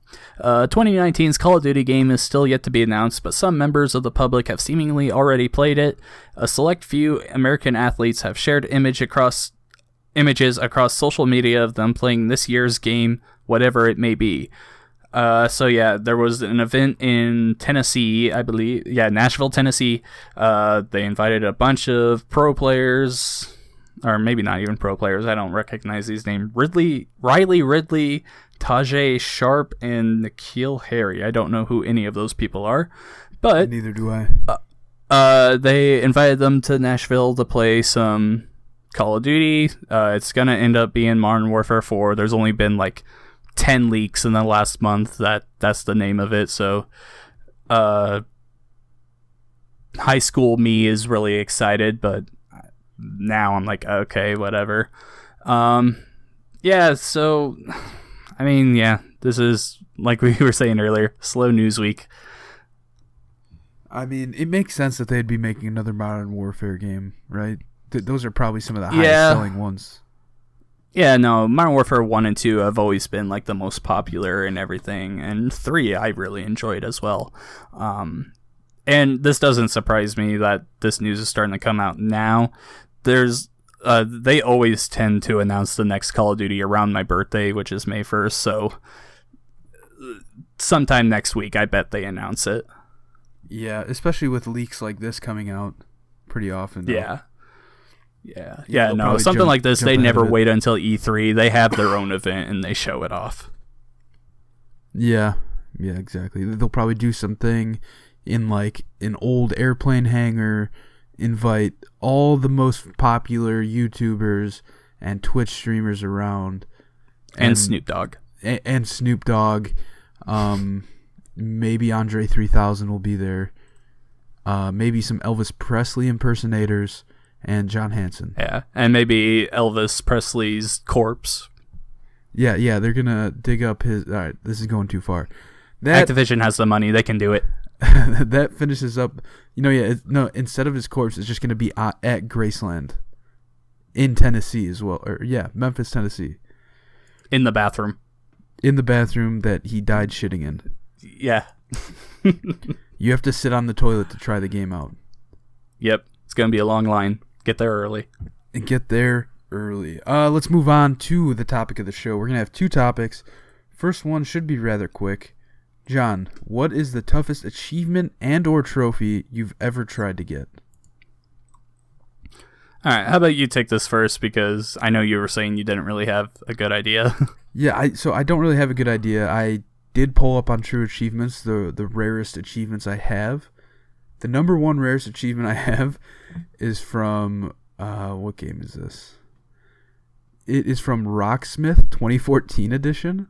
2019's Call of Duty game is still yet to be announced, but some members of the public have seemingly already played it. A select few American athletes have shared images across social media of them playing this year's game, whatever it may be. There was an event in Tennessee, I believe. Yeah, Nashville, Tennessee. They invited a bunch of pro players, or maybe not even pro players. I don't recognize these names. Riley Ridley, Tajay Sharp, and Nikhil Harry. I don't know who any of those people are, but neither do I. They invited them to Nashville to play some Call of Duty. It's gonna end up being Modern Warfare 4. There's only been like 10 leaks in the last month. That's the name of it. So, high school me is really excited, but now I'm like, okay, whatever. Yeah. So, I mean, yeah, this is like we were saying earlier, slow news week. I mean, it makes sense that they'd be making another Modern Warfare game, right? Those are probably some of the highest selling ones. Yeah, no, Modern Warfare 1 and 2 have always been like the most popular and everything, and 3 I really enjoyed as well. And this doesn't surprise me that this news is starting to come out now. They always tend to announce the next Call of Duty around my birthday, which is May 1st, so sometime next week I bet they announce it. Yeah, especially with leaks like this coming out pretty often. Though. Yeah. No, something like this, they never wait until E3. They have their own event and they show it off. Yeah, exactly. They'll probably do something in like an old airplane hangar, invite all the most popular YouTubers and Twitch streamers around. And Snoop Dogg. And Snoop Dogg. Maybe Andre 3000 will be there. Maybe some Elvis Presley impersonators and John Hansen. Yeah, and maybe Elvis Presley's corpse. Yeah, they're gonna dig up his. All right, this is going too far. Activision has the money; they can do it. That finishes up. Instead of his corpse, it's just gonna be at Graceland in Tennessee as well, Memphis, Tennessee. In the bathroom. In the bathroom that he died shitting in. Yeah. You have to sit on the toilet to try the game out. Yep. It's going to be a long line. Get there early. Let's move on to the topic of the show. We're going to have 2 topics. First one should be rather quick. John, what is the toughest achievement and or trophy you've ever tried to get? All right. How about you take this first, because I know you were saying you didn't really have a good idea. Yeah, I don't really have a good idea. I did pull up on True Achievements the rarest achievements I have. The number 1 rarest achievement I have is from what game is this? It is from Rocksmith 2014 edition.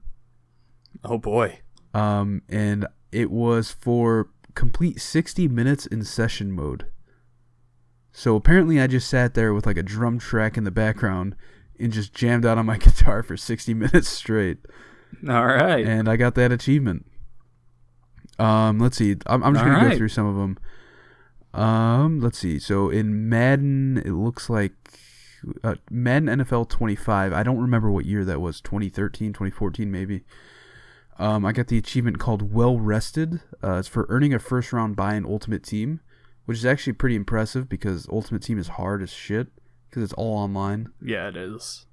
Oh boy. And it was for complete 60 minutes in session mode. So apparently I just sat there with like a drum track in the background and just jammed out on my guitar for 60 minutes straight. All right. And I got that achievement. Let's see. I'm just going to go through some of them. Let's see. So in Madden, it looks like Madden NFL 25. I don't remember what year that was. 2013, 2014 maybe. I got the achievement called Well Rested. It's for earning a first round bye in Ultimate Team, which is actually pretty impressive because Ultimate Team is hard as shit because it's all online. Yeah, it is.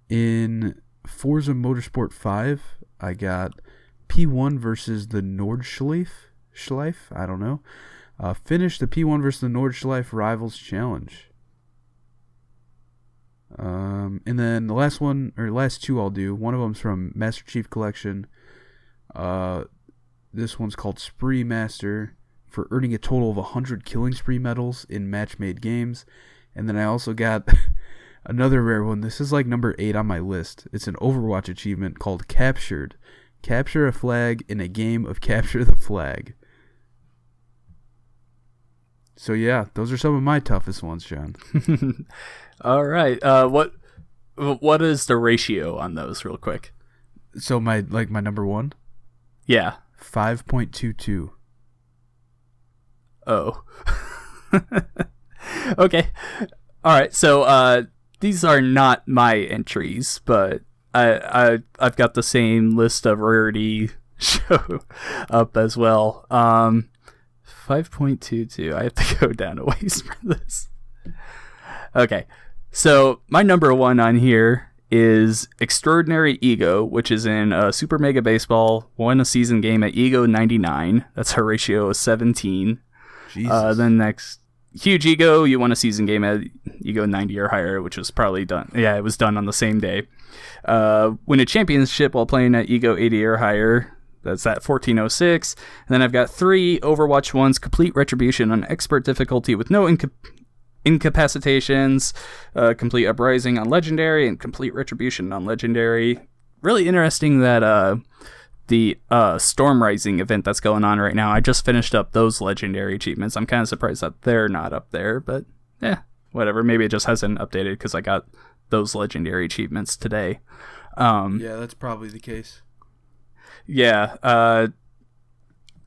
In Forza Motorsport 5, I got P1 versus the Nordschleife. I don't know. Finished the P1 versus the Nordschleife Rivals Challenge. And then the last 2 I'll do. One of them's from Master Chief Collection. This one's called Spree Master, for earning a total of 100 Killing Spree medals in match-made games. And then I also got another rare one. This is like number 8 on my list. It's an Overwatch achievement called Captured. Capture a flag in a game of Capture the Flag. So yeah, those are some of my toughest ones, John. All right. What is the ratio on those, real quick? So my number 1? Yeah. 5.22. Oh. Okay. All right. So these are not my entries, but I've got the same list of rarity show up as well. 5.22. I have to go down a ways for this. Okay. So my number 1 on here is Extraordinary Ego, which is in Super Mega Baseball. Won a season game at Ego 99. That's a ratio of 17. Jesus. Then next, Huge Ego. You won a season game at Ego 90 or higher, which was probably done. Yeah, it was done on the same day. Win a championship while playing at Ego 80 or higher. That's at 1406. And then I've got 3 Overwatch 1s, Complete Retribution on Expert difficulty with no incapacitations, Complete Uprising on Legendary, and Complete Retribution on Legendary. Really interesting that the Storm Rising event that's going on right now, I just finished up those Legendary achievements. I'm kind of surprised that they're not up there, but whatever. Maybe it just hasn't updated because I got those Legendary achievements today. Yeah, that's probably the case. Yeah,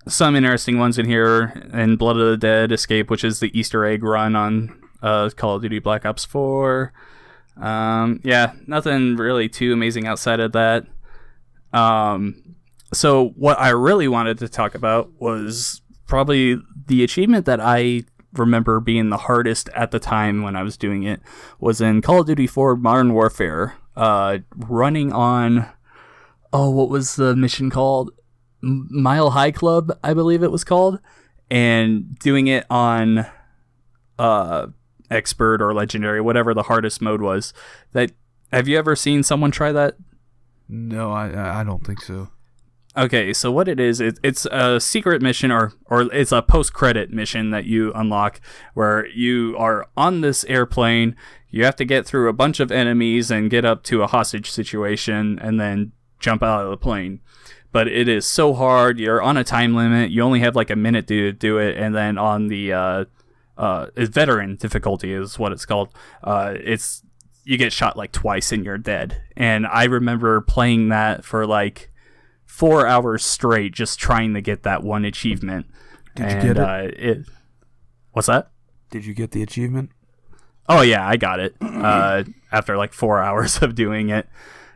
some interesting ones in here. In Blood of the Dead Escape, which is the Easter egg run on Call of Duty Black Ops 4. Yeah, nothing really too amazing outside of that. So what I really wanted to talk about was probably the achievement that I remember being the hardest at the time when I was doing it was in Call of Duty 4 Modern Warfare, running on, what was the mission called? Mile High Club, I believe it was called, and doing it on Expert or Legendary, whatever the hardest mode was. Have you ever seen someone try that? No, I don't think so. Okay, so what it is, it's a secret mission or it's a post-credit mission that you unlock where you are on this airplane, you have to get through a bunch of enemies and get up to a hostage situation and then jump out of the plane. But it is so hard, you're on a time limit, you only have like a minute to do it, and then on the veteran difficulty is what it's called, you get shot like twice and you're dead. And I remember playing that for like 4 hours straight, just trying to get that one achievement. Did you get it? What's that? Did you get the achievement? Oh yeah, I got it. After like 4 hours of doing it.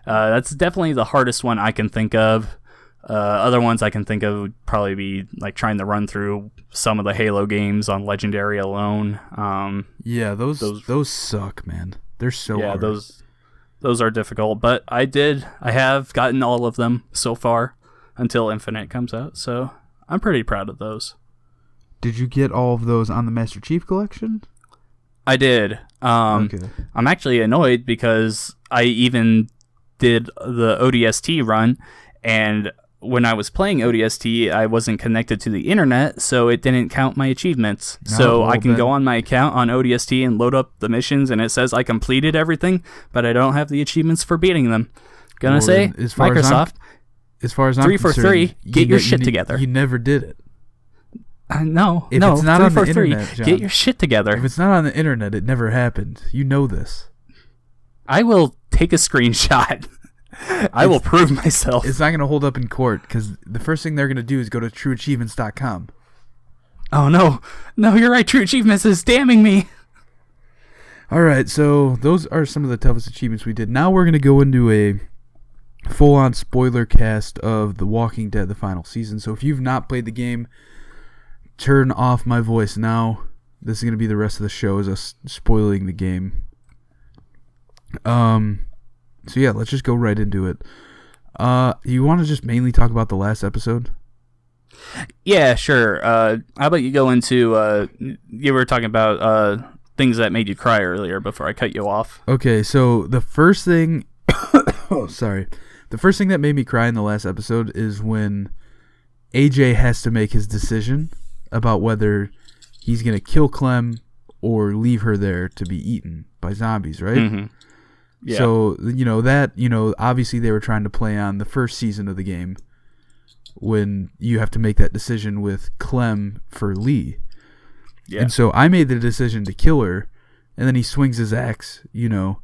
That's definitely the hardest one I can think of. Other ones I can think of would probably be like trying to run through some of the Halo games on Legendary alone. Yeah, those suck, man. They're so hard. Those are difficult, but I have gotten all of them so far until Infinite comes out, so I'm pretty proud of those. Did you get all of those on the Master Chief Collection? I did. Okay. I'm actually annoyed because I even did the ODST run, and when I was playing ODST, I wasn't connected to the internet, so it didn't count my achievements. So I can go on my account on ODST and load up the missions, and it says I completed everything, but I don't have the achievements for beating them. Microsoft, as far as I'm 3 for concerned, 3, get your shit together. You never did it. No, if it's not 3 on for the 3, internet, John, get your shit together. If it's not on the internet, it never happened. You know this. I will take a screenshot. I will prove myself. It's not going to hold up in court because the first thing they're going to do is go to trueachievements.com. Oh, no. No, you're right. True Achievements is damning me. All right, so those are some of the toughest achievements we did. Now we're going to go into a full-on spoiler cast of The Walking Dead, the final season. So if you've not played the game, turn off my voice now. This is going to be the rest of the show, is us spoiling the game. So yeah, let's just go right into it. You want to just mainly talk about the last episode? Yeah, sure. How about you go into, you were talking about things that made you cry earlier before I cut you off. Okay, so the first thing, the first thing that made me cry in the last episode is when AJ has to make his decision about whether he's going to kill Clem or leave her there to be eaten by zombies, right? Mm-hmm. Yeah. So, obviously they were trying to play on the first season of the game when you have to make that decision with Clem for Lee. Yeah. And so I made the decision to kill her, and then he swings his axe, and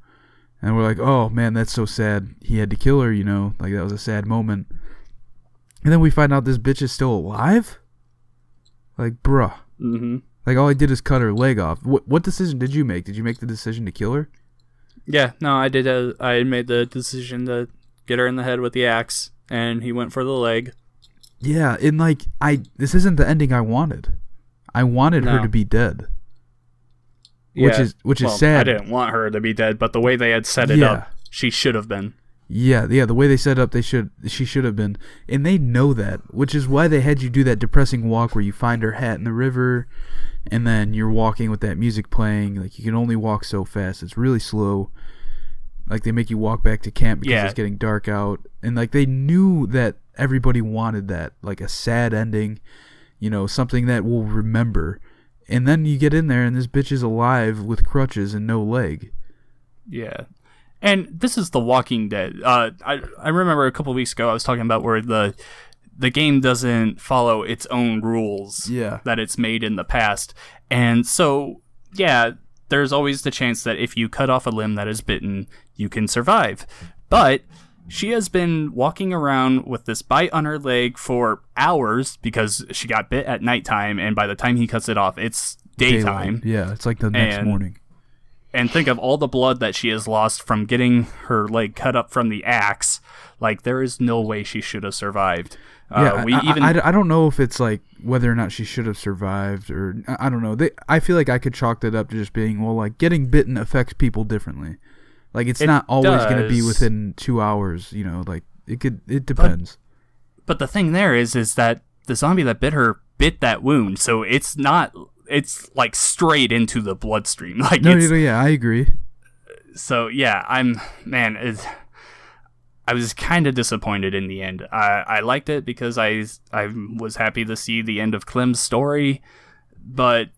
we're like, oh, man, that's so sad. He had to kill her, like that was a sad moment. And then we find out this bitch is still alive? Like, bruh. Mm-hmm. Like, all I did is cut her leg off. What decision did you make? Did you make the decision to kill her? Yeah, no, I did. I made the decision to get her in the head with the axe, and he went for the leg. Yeah, and this isn't the ending I wanted. I wanted her to be dead. Which is sad. I didn't want her to be dead, but the way they had set it up, she should have been. Yeah, the way they set up, she should have been, and they know that, which is why they had you do that depressing walk where you find her hat in the river, and then you're walking with that music playing. Like, you can only walk so fast; it's really slow. Like, they make you walk back to camp because Yeah. it's getting dark out. And, like, they knew that everybody wanted that. Like, a sad ending, you know, something that we'll remember. And then you get in there, and this bitch is alive with crutches and no leg. Yeah. And this is The Walking Dead. I remember a couple of weeks ago I was talking about where the game doesn't follow its own rules that it's made in the past. And so, yeah, there's always the chance that if you cut off a limb that is bitten, you can survive. But she has been walking around with this bite on her leg for hours because she got bit at nighttime, and by the time he cuts it off, it's daytime. Daylight. Yeah, it's like the next morning. And think of all the blood that she has lost from getting her leg cut up from the axe. Like, there is no way she should have survived. I don't know if it's like whether or not she should have survived, or I don't know. I feel like I could chalk that up to just being, well, like, getting bitten affects people differently. Like, it's not always going to be within 2 hours, you know, like, it depends. But the thing there is that the zombie that bit her bit that wound, so it's like straight into the bloodstream. Like, yeah, I agree. So yeah, I was kind of disappointed in the end. I liked it because I was happy to see the end of Clem's story, but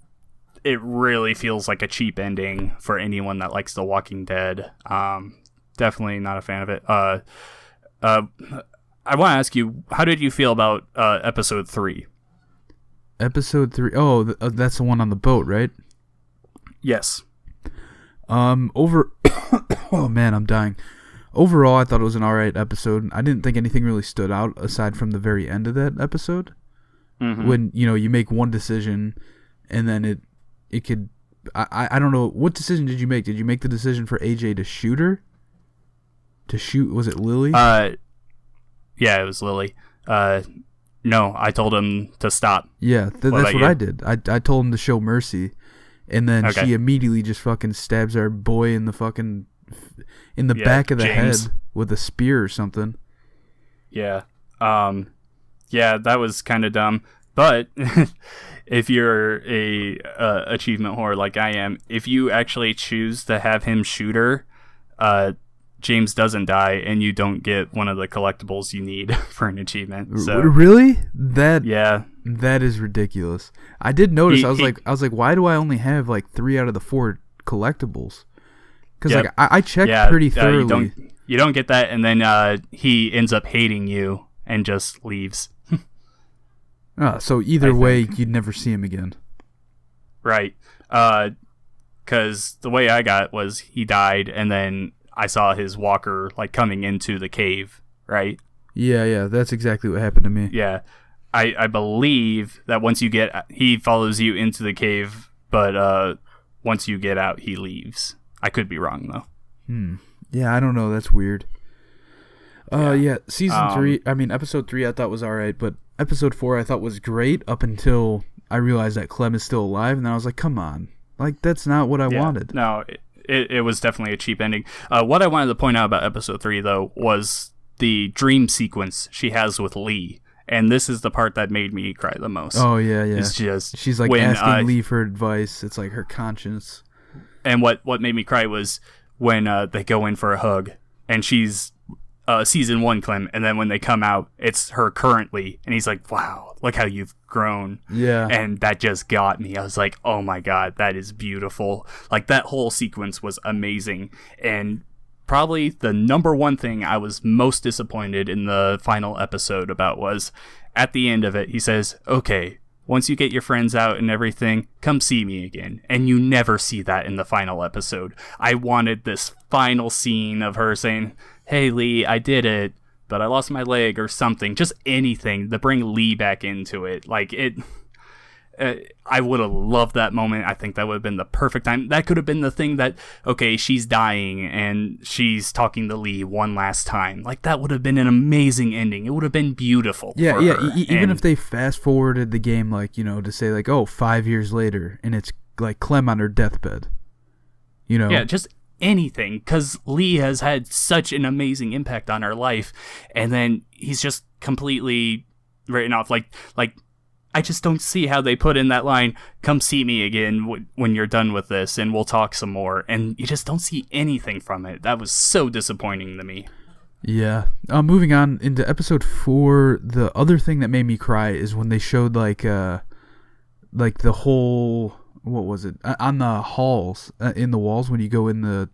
it really feels like a cheap ending for anyone that likes The Walking Dead. Definitely not a fan of it. I want to ask you, how did you feel about episode 3? Episode 3. Oh, that's the one on the boat, right? Yes. Oh man, I'm dying. Overall, I thought it was an alright episode. I didn't think anything really stood out aside from the very end of that episode. Mm-hmm. When, you know, you make one decision and then it could... I don't know. What decision did you make? Did you make the decision for AJ to shoot her? To shoot... Was it Lily? Yeah, it was Lily. No, I told him to stop. Yeah, that's what I did. I told him to show mercy. And then she immediately just fucking stabs our boy in the fucking... in the back of the James. head with a spear or something. Yeah. Yeah, that was kind of dumb. But if you're a achievement whore like I am, if you actually choose to have him shoot her, James doesn't die, and you don't get one of the collectibles you need for an achievement. So really? That is ridiculous. I did notice. I was like, why do I only have like 3 out of the 4 collectibles? Because like I checked pretty thoroughly. You don't get that, and then he ends up hating you and just leaves. So either way, you'd never see him again. Right. Because the way I got it was he died, and then I saw his walker like coming into the cave, right? Yeah, that's exactly what happened to me. Yeah. I believe that once you he follows you into the cave, but once you get out, he leaves. I could be wrong, though. Yeah, I don't know. That's weird. Season 3, episode 3 I thought was alright, but episode 4 I thought was great up until I realized that Clem is still alive, and then I was like, come on. Like, that's not what I wanted. No, it was definitely a cheap ending. What I wanted to point out about episode 3, though, was the dream sequence she has with Lee. And this is the part that made me cry the most. Oh, yeah. It's just she's like asking Lee for advice. It's like her conscience. And what made me cry was when they go in for a hug, and she's season 1 Clem, and then when they come out, it's her currently, and he's like, wow, look how you've grown. Yeah. And that just got me. I was like, oh my god, that is beautiful. Like, that whole sequence was amazing. And probably the number one thing I was most disappointed in the final episode about was, at the end of it, he says, okay, once you get your friends out and everything, come see me again. And you never see that in the final episode. I wanted this final scene of her saying, hey, Lee, I did it, but I lost my leg or something. Just anything to bring Lee back into it. Like, I would have loved that moment. I think that would have been the perfect time. That could have been the thing that, okay, she's dying and she's talking to Lee one last time. Like, that would have been an amazing ending. It would have been beautiful. Yeah. Even if they fast forwarded the game, like, you know, to say like, 5 years later, and it's like Clem on her deathbed. You know? Yeah, just anything, because Lee has had such an amazing impact on her life, and then he's just completely written off. Like I just don't see how they put in that line, come see me again when you're done with this and we'll talk some more. And you just don't see anything from it. That was so disappointing to me. Yeah. Moving on into episode 4, the other thing that made me cry is when they showed like the whole, what was it? On the halls, in the walls when you go in the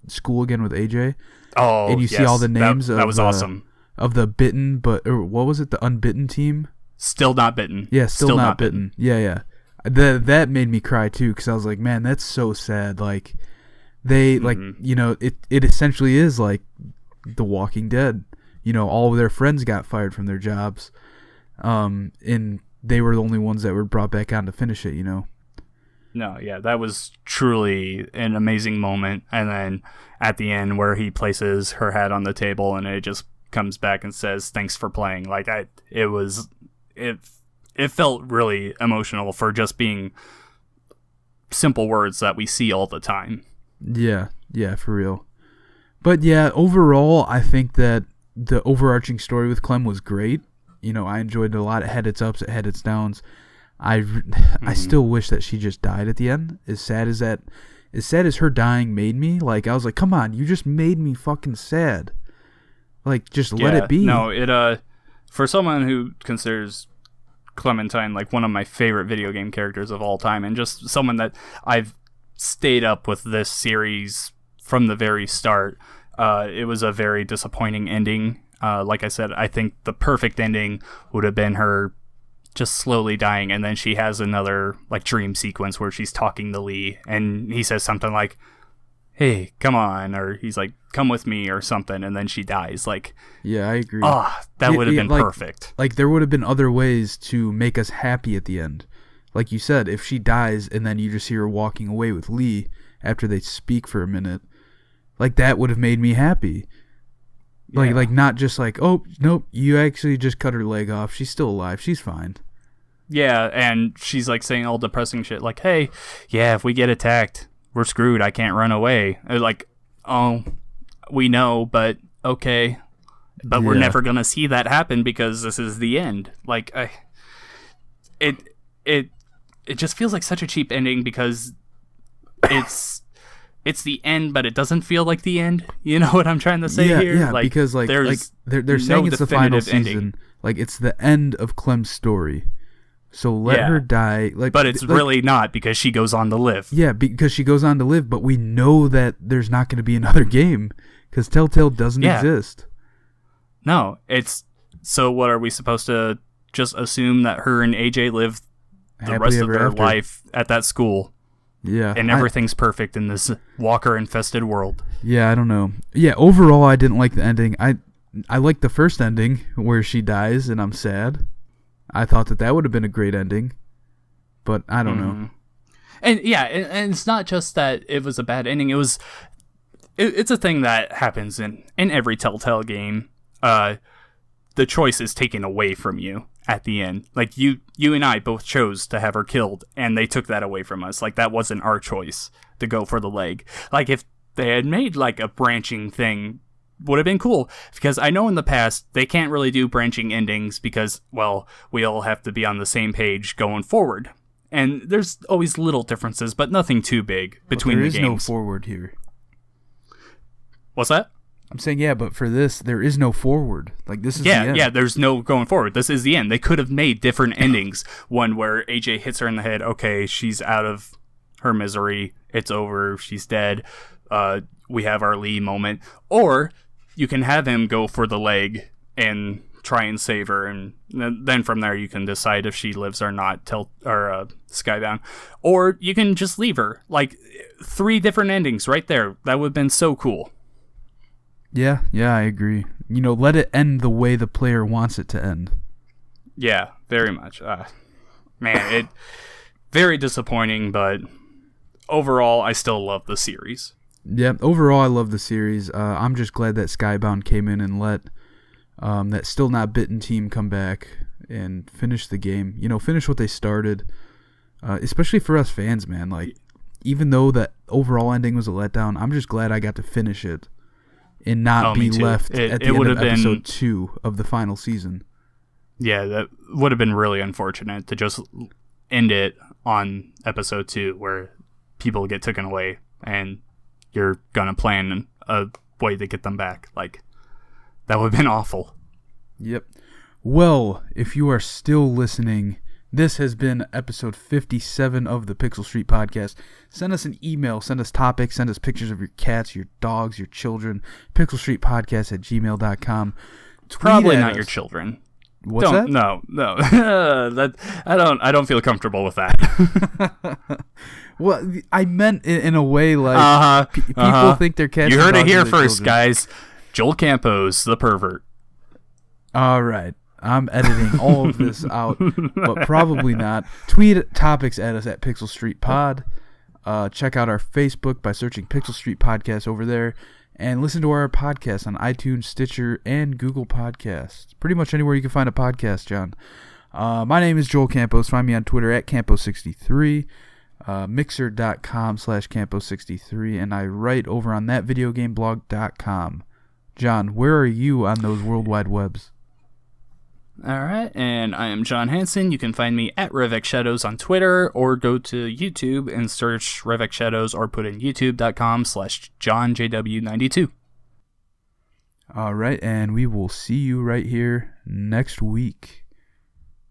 school again with AJ. Oh, and you see all the names that was awesome. Of the bitten, or what was it? The unbitten team? Still not bitten. Yeah, still not bitten. Yeah. That made me cry too, because I was like, man, that's so sad. Like, they, like, you know, it essentially is like The Walking Dead. You know, all of their friends got fired from their jobs, and they were the only ones that were brought back on to finish it, you know? No, yeah, that was truly an amazing moment. And then at the end where he places her hat on the table and it just comes back and says, thanks for playing. Like, it felt really emotional for just being simple words that we see all the time. Yeah, for real. But yeah, overall, I think that the overarching story with Clem was great. You know, I enjoyed it a lot. It had its ups, it had its downs. I still wish that she just died at the end. As sad as her dying made me, like, I was like, come on, you just made me fucking sad. Like, just let it be. No, for someone who considers Clementine like one of my favorite video game characters of all time, and just someone that I've stayed up with this series from the very start, it was a very disappointing ending. Like I said, I think the perfect ending would have been her just slowly dying, and then she has another like dream sequence where she's talking to Lee, and he says something like, hey, come on, or he's like, come with me, or something, and then she dies. Like, yeah, I agree. That would have been like, perfect. Like, there would have been other ways to make us happy at the end. Like you said, if she dies and then you just see her walking away with Lee after they speak for a minute, like, that would have made me happy. Yeah. Like not just like, oh, nope, you actually just cut her leg off. She's still alive. She's fine. Yeah, and she's like saying all depressing shit like, hey, yeah, if we get attacked, we're screwed. I can't run away. Like, oh, we know, but okay. But we're never going to see that happen because this is the end. Like, it just feels like such a cheap ending because it's the end, but it doesn't feel like the end. You know what I'm trying to say here? Yeah, like, because they're saying it's the final season. Ending. Like, it's the end of Clem's story. So let her die. Like, but it's really not, because she goes on to live. Yeah, because she goes on to live, but we know that there's not going to be another game because Telltale doesn't exist. No, so what, are we supposed to just assume that her and AJ live the rest of their life at that school? Yeah. And everything's perfect in this walker-infested world. Yeah, I don't know. Yeah, overall, I didn't like the ending. I liked the first ending where she dies and I'm sad. I thought that would have been a great ending, but I don't know. And yeah, and it's not just that it was a bad ending. It's a thing that happens in every Telltale game. The choice is taken away from you at the end. Like, you and I both chose to have her killed, and they took that away from us. Like, that wasn't our choice to go for the leg. Like, if they had made like a branching thing, would have been cool, because I know in the past they can't really do branching endings because, well, we all have to be on the same page going forward, and there's always little differences, but nothing too big between the games. There is no forward here. What's that? I'm saying, yeah, but for this, there is no forward. Like, this is the end. Yeah, there's no going forward. This is the end. They could have made different endings. One where AJ hits her in the head. Okay, she's out of her misery. It's over. She's dead. We have our Lee moment. Or you can have him go for the leg and try and save her, and then from there you can decide if she lives or not. Skybound. Or you can just leave her. Like, 3 different endings right there. That would have been so cool. Yeah, I agree. You know, let it end the way the player wants it to end. Yeah, very much. Man, very disappointing, but overall, I still love the series. Yeah, overall, I love the series. I'm just glad that Skybound came in and let that still not bitten team come back and finish the game. You know, finish what they started. Especially for us fans, man. Like, even though the overall ending was a letdown, I'm just glad I got to finish it and not be left at the end of episode 2 of the final season. Yeah, that would have been really unfortunate to just end it on episode 2 where people get taken away and you're gonna plan a way to get them back. Like, that would have been awful. Yep. Well, if you are still listening, this has been episode 57 of the Pixel Street Podcast. Send us an email, send us topics, send us pictures of your cats, your dogs, your children. pixelstreetpodcast@gmail.com. Probably not your children. What's that? No. That I don't feel comfortable with that. Well, I meant in a way like people think their cats. You heard it here children. first, guys. Joel Campos, the pervert. All right. I'm editing all of this out, but probably not. Tweet topics at us at Pixel Street Pod. Check out our Facebook by searching Pixel Street Podcast over there. And listen to our podcast on iTunes, Stitcher, and Google Podcasts. Pretty much anywhere you can find a podcast, John. My name is Joel Campos. Find me on Twitter at Campos63, mixer.com/Campos63, and I write over on thatvideogameblog.com. John, where are you on those World Wide Webs? All right, and I am John Hansen. You can find me at Revx Shadows on Twitter, or go to YouTube and search Revx Shadows, or put in youtube.com/JohnJW92. All right, and we will see you right here next week.